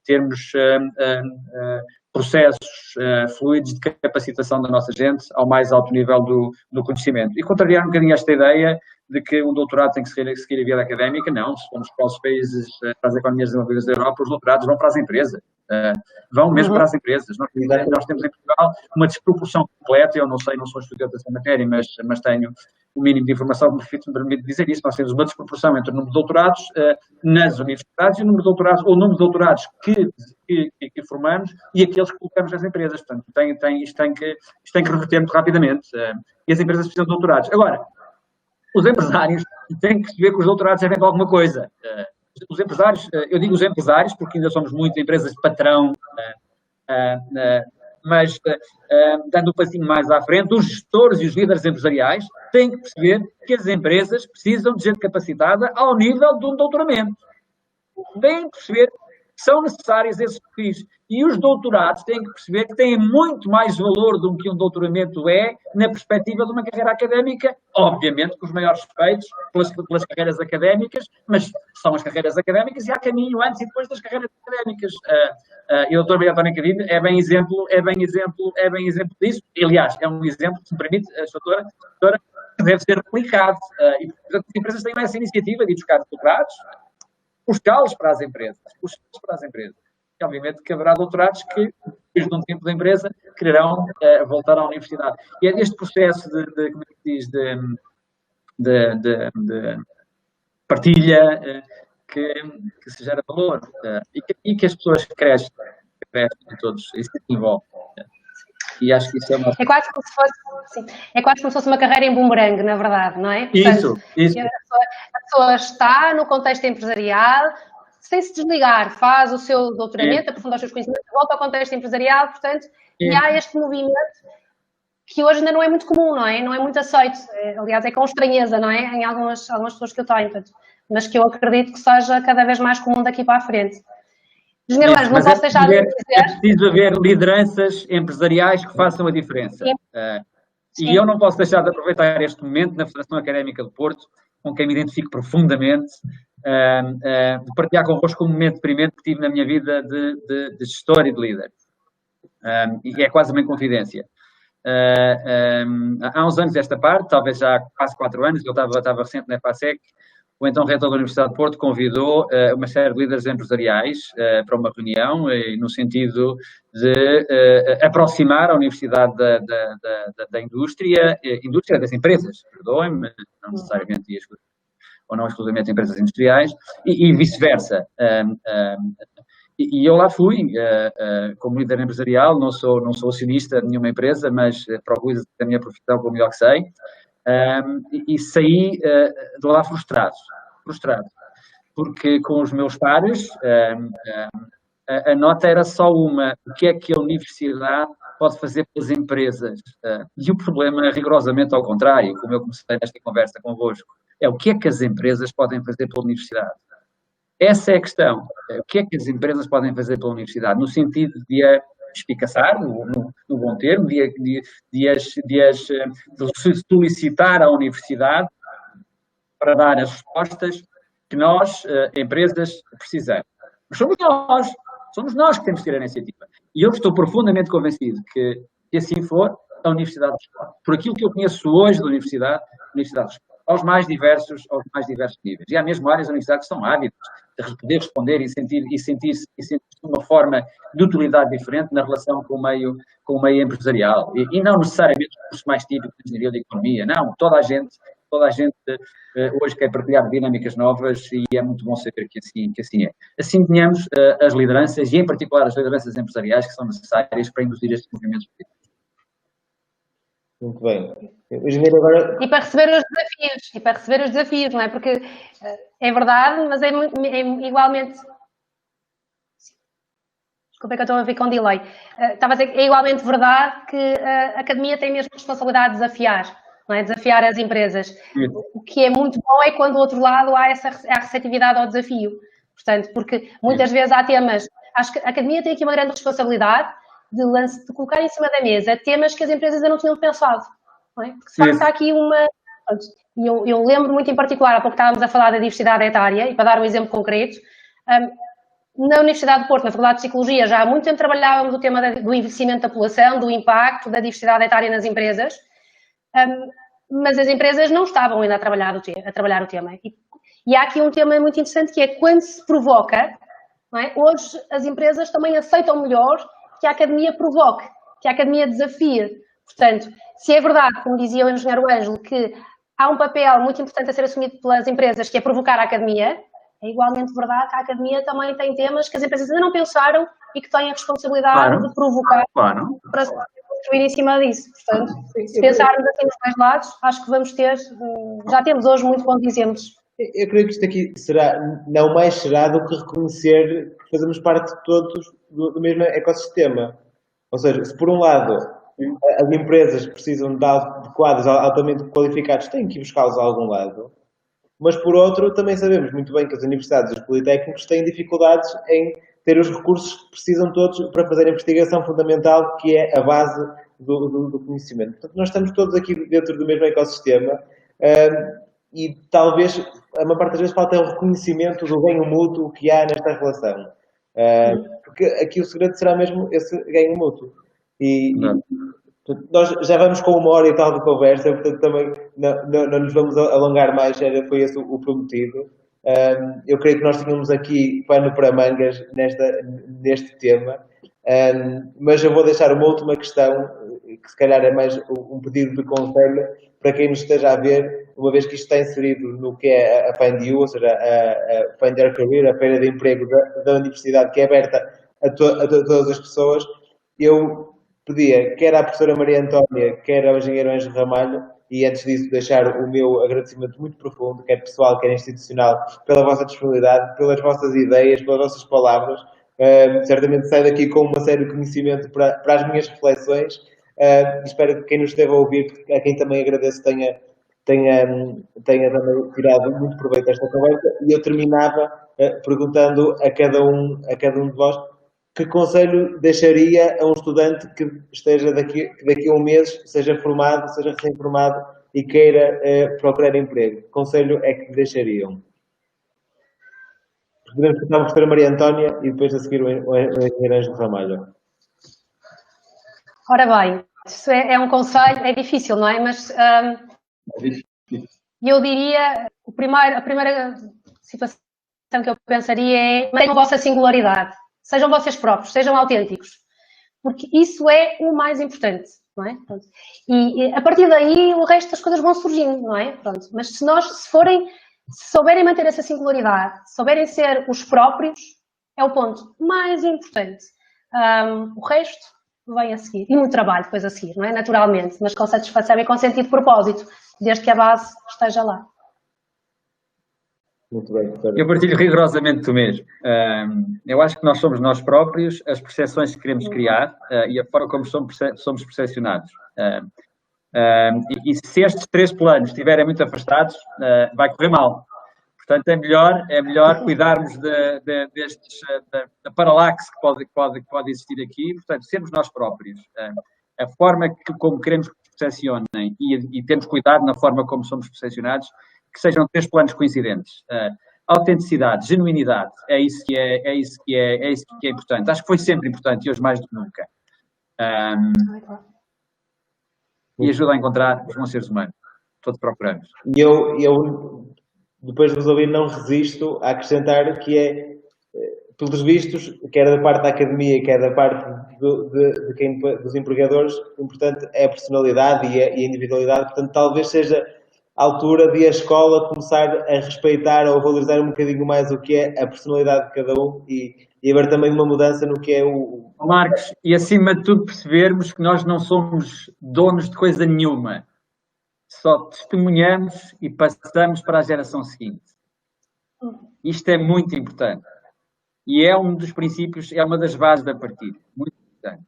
termos processos fluidos de capacitação da nossa gente ao mais alto nível do conhecimento. E contrariar um bocadinho esta ideia de que um doutorado tem que seguir a vida académica, não. Se formos para os países, para as economias desenvolvidas da Europa, os doutorados vão para as empresas. Vão mesmo para as empresas. Nós temos em Portugal uma desproporção completa, eu não sei, não sou estudante dessa matéria, mas tenho o mínimo de informação que me permite dizer isso. Nós temos uma desproporção entre o número de doutorados nas universidades e o número de doutorados, ou o número de doutorados que formamos e aqueles que colocamos nas empresas. Portanto, isto tem que reverter muito rapidamente. E as empresas precisam de doutorados. Agora, os empresários têm que perceber que os doutorados servem para alguma coisa. Os empresários, eu digo os empresários porque ainda somos muito empresas de patrão, mas dando um passinho mais à frente, os gestores e os líderes empresariais têm que perceber que as empresas precisam de gente capacitada ao nível de um doutoramento. Têm que perceber que são necessários esses perfis. E os doutorados têm que perceber que têm muito mais valor do que um doutoramento na perspectiva de uma carreira académica, obviamente com os maiores respeitos pelas carreiras académicas, mas são as carreiras académicas e há caminho antes e depois das carreiras académicas. E o Dr. António Cadilho é bem exemplo disso. E, aliás, é um exemplo, se me permite, doutora, que deve ser replicado. E, portanto, as empresas têm essa iniciativa de buscar doutorados, buscá-los para as empresas. E, obviamente, que haverá doutorados que, depois de um tempo da empresa, quererão voltar à universidade. E é este processo de partilha que se gera valor e que as pessoas crescem todos e se envolvem. E acho que isso é uma...
É quase como se fosse uma carreira em bumerangue, na verdade, não é? Portanto,
isso.
A pessoa está no contexto empresarial, sem se desligar, faz o seu doutoramento, aprofunda os seus conhecimentos, volta ao contexto empresarial, portanto, e há este movimento que hoje ainda não é muito comum, não é? Não é muito aceito. Aliás, é com estranheza, não é? Em algumas pessoas que eu tenho, portanto, mas que eu acredito que seja cada vez mais comum daqui para a frente. Engenheiro Lange, não posso deixar de dizer...
É preciso haver lideranças empresariais que façam a diferença. E eu não posso deixar de aproveitar este momento na Federação Académica do Porto, com quem me identifico profundamente, de partilhar convosco um momento deprimente que tive na minha vida de gestor e de líder. E é quase uma confidência. Há uns anos esta parte, talvez já há quase 4 anos, eu estava recente na EPASEC, o então reitor da Universidade de Porto convidou uma série de líderes empresariais para uma reunião, no sentido de aproximar a universidade da indústria das empresas, perdoem-me, não necessariamente ou não exclusivamente empresas industriais, e vice-versa. E eu lá fui, como líder empresarial, não sou acionista de nenhuma empresa, mas procuro a minha profissão como melhor que sei, e saí de lá frustrado, porque com os meus pares a nota era só uma: o que é que a universidade pode fazer pelas empresas? E o problema é rigorosamente ao contrário, como eu comecei nesta conversa convosco, é o que é que as empresas podem fazer pela universidade. Essa é a questão. O que é que as empresas podem fazer pela universidade? No sentido de a espicaçar, no bom termo, de solicitar à universidade para dar as respostas que nós, empresas, precisamos. Mas somos nós que temos que ter a iniciativa. E eu estou profundamente convencido que, se assim for, a universidade responde. Por aquilo que eu conheço hoje da universidade, a universidade responde. Aos mais diversos níveis. E há mesmo áreas da universidade que estão ávidas de poder responder e sentir-se de uma forma de utilidade diferente na relação com o meio empresarial. E não necessariamente os cursos mais típicos de engenharia de economia, não. Toda a gente hoje quer partilhar dinâmicas novas e é muito bom saber que assim é. Assim tenhamos as lideranças, e em particular as lideranças empresariais, que são necessárias para induzir estes movimentos políticos.
Muito bem. Agora...
E para receber os desafios, não é? Porque é verdade, mas é igualmente... Desculpa, que eu estou a ver com delay. Estava a dizer que é igualmente verdade que a academia tem mesmo responsabilidade de desafiar, não é? Desafiar as empresas. O que é muito bom é quando do outro lado há a receptividade ao desafio. Portanto, porque muitas vezes há temas... Acho que a academia tem aqui uma grande responsabilidade de colocar em cima da mesa temas que as empresas ainda não tinham pensado, não é? Porque, de facto, há aqui uma... E eu lembro muito em particular, há pouco estávamos a falar da diversidade etária, e para dar um exemplo concreto, na Universidade do Porto, na Faculdade de Psicologia, já há muito tempo trabalhávamos o tema do envelhecimento da população, do impacto da diversidade etária nas empresas, mas as empresas não estavam ainda a trabalhar o tema. E há aqui um tema muito interessante que é quando se provoca, não é? Hoje as empresas também aceitam melhor que a academia provoque, que a academia desafie. Portanto, se é verdade, como dizia o engenheiro Ângelo, que há um papel muito importante a ser assumido pelas empresas, que é provocar a academia, é igualmente verdade que a academia também tem temas que as empresas ainda não pensaram e que têm a responsabilidade de provocar para se construir em cima disso. Portanto, se pensarmos assim nos dois lados, acho que vamos ter, já temos hoje muito bons exemplos.
Eu creio que isto aqui será, não mais será do que reconhecer que fazemos parte todos do mesmo ecossistema. Ou seja, se por um lado as empresas precisam de quadros altamente qualificados, têm que ir buscá-los a algum lado, mas por outro também sabemos muito bem que as universidades e os politécnicos têm dificuldades em ter os recursos que precisam todos para fazer a investigação fundamental, que é a base do conhecimento. Portanto, nós estamos todos aqui dentro do mesmo ecossistema e talvez, a maior parte das vezes, falta o reconhecimento do ganho mútuo que há nesta relação. Porque aqui o segredo será mesmo esse ganho mútuo. Nós já vamos com 1 hora e tal de conversa, portanto também não nos vamos alongar mais, foi esse o prometido. Eu creio que nós tínhamos aqui pano para mangas neste tema, mas eu vou deixar uma última questão, que se calhar é mais um pedido de conselho para quem nos esteja a ver, uma vez que isto está inserido no que é a Find You, ou seja, a Find Your Career, a feira de emprego da universidade, que é aberta a todas as pessoas. Eu pedia, quer à professora Maria Antónia, quer ao engenheiro Ângelo Ramalho, e antes disso deixar o meu agradecimento muito profundo, quer pessoal, quer institucional, pela vossa disponibilidade, pelas vossas ideias, pelas vossas palavras. Certamente saio daqui com uma série de conhecimento para as minhas reflexões. Espero que quem nos esteve a ouvir, a quem também agradeço, tenha também tirado muito proveito desta conversa. E eu terminava perguntando a cada um de vós que conselho deixaria a um estudante que esteja daqui a um mês, seja formado, seja recém-formado e queira procurar emprego? Que conselho é que deixariam? Podemos começar a professora Maria Antónia e depois a seguir o engenheiro Ângelo Ramalho.
Ora bem, isso é um conselho, é difícil, não é? Mas eu diria, a primeira situação que eu pensaria é mantenham a vossa singularidade. Sejam vocês próprios, sejam autênticos. Porque isso é o mais importante, não é? Pronto. E a partir daí o resto das coisas vão surgindo, não é? Pronto. Mas se souberem manter essa singularidade, se souberem ser os próprios, é o ponto mais importante. O resto vem a seguir. E muito trabalho depois a seguir, não é? Naturalmente, mas com satisfação e com sentido de propósito, desde que a base esteja lá.
Muito bem.
Eu partilho rigorosamente do mesmo. Eu acho que nós somos nós próprios, as percepções que queremos criar e a forma como somos percepcionados. E se estes 3 planos estiverem muito afastados, vai correr mal. Portanto, é melhor cuidarmos da paralaxe que pode existir aqui. Portanto, sermos nós próprios. A forma como queremos que nos percepcionem e temos cuidado na forma como somos percepcionados, que sejam 3 planos coincidentes. Autenticidade, genuinidade, é isso que é importante. Acho que foi sempre importante e hoje mais do que nunca. E ajuda a encontrar os bons seres humanos. Todos procuramos.
E eu, depois de vos ouvir, não resisto a acrescentar que é, pelos vistos, quer da parte da academia, quer da parte dos empregadores, o importante é a personalidade e a individualidade. Portanto, talvez seja a altura de a escola começar a respeitar ou valorizar um bocadinho mais o que é a personalidade de cada um e haver também uma mudança no que é o...
Marcos, e acima de tudo percebermos que nós não somos donos de coisa nenhuma. Só testemunhamos e passamos para a geração seguinte. Isto é muito importante. E é um dos princípios, é uma das bases da partida. Muito importante.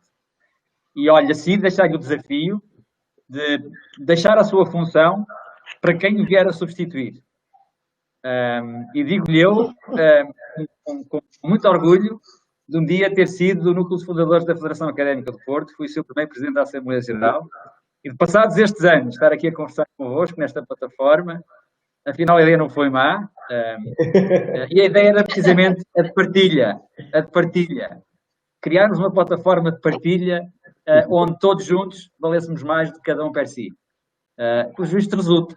E olha, sim, deixar-lhe o desafio de deixar a sua função para quem o vier a substituir. E digo-lhe eu, com muito orgulho, de um dia ter sido do núcleo de fundadores da Federação Académica do Porto, fui o seu primeiro presidente da Assembleia Geral, E passados estes anos, estar aqui a conversar convosco nesta plataforma, afinal a ideia não foi má, e a ideia era precisamente a de partilha, criarmos uma plataforma de partilha onde todos juntos valêssemos mais do que cada um per si. Pelos vistos resulta.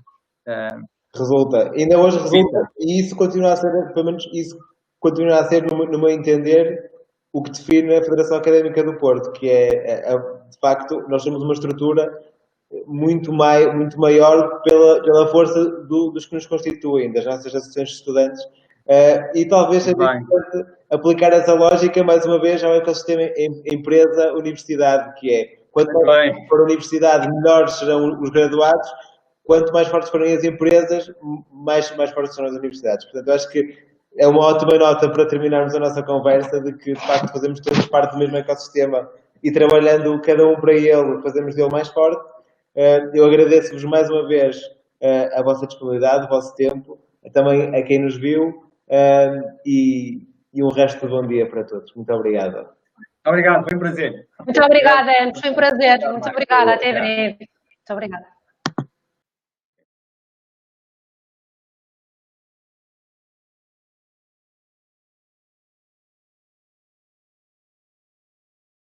Resulta, ainda hoje resulta, e isso continua a ser, pelo menos isso continua a ser, no meu entender, o que define a Federação Académica do Porto, que é, de facto, nós somos uma estrutura muito maior pela força dos que nos constituem, das nossas associações de estudantes, e talvez seja importante aplicar essa lógica, mais uma vez, ao ecossistema empresa-universidade, que é, quanto mais for a universidade, melhores serão os graduados, quanto mais fortes forem as empresas, mais fortes serão as universidades. Portanto, eu acho que é uma ótima nota para terminarmos a nossa conversa, de que, de facto, fazemos todos parte do mesmo ecossistema e trabalhando cada um para ele, fazemos dele mais forte. Eu agradeço-vos mais uma vez a vossa disponibilidade, o vosso tempo, também a quem nos viu, e um resto de bom dia para todos. Muito obrigado.
Obrigado, foi um prazer.
Muito obrigada, Ana, foi um prazer. Muito obrigada, até breve. Muito obrigada.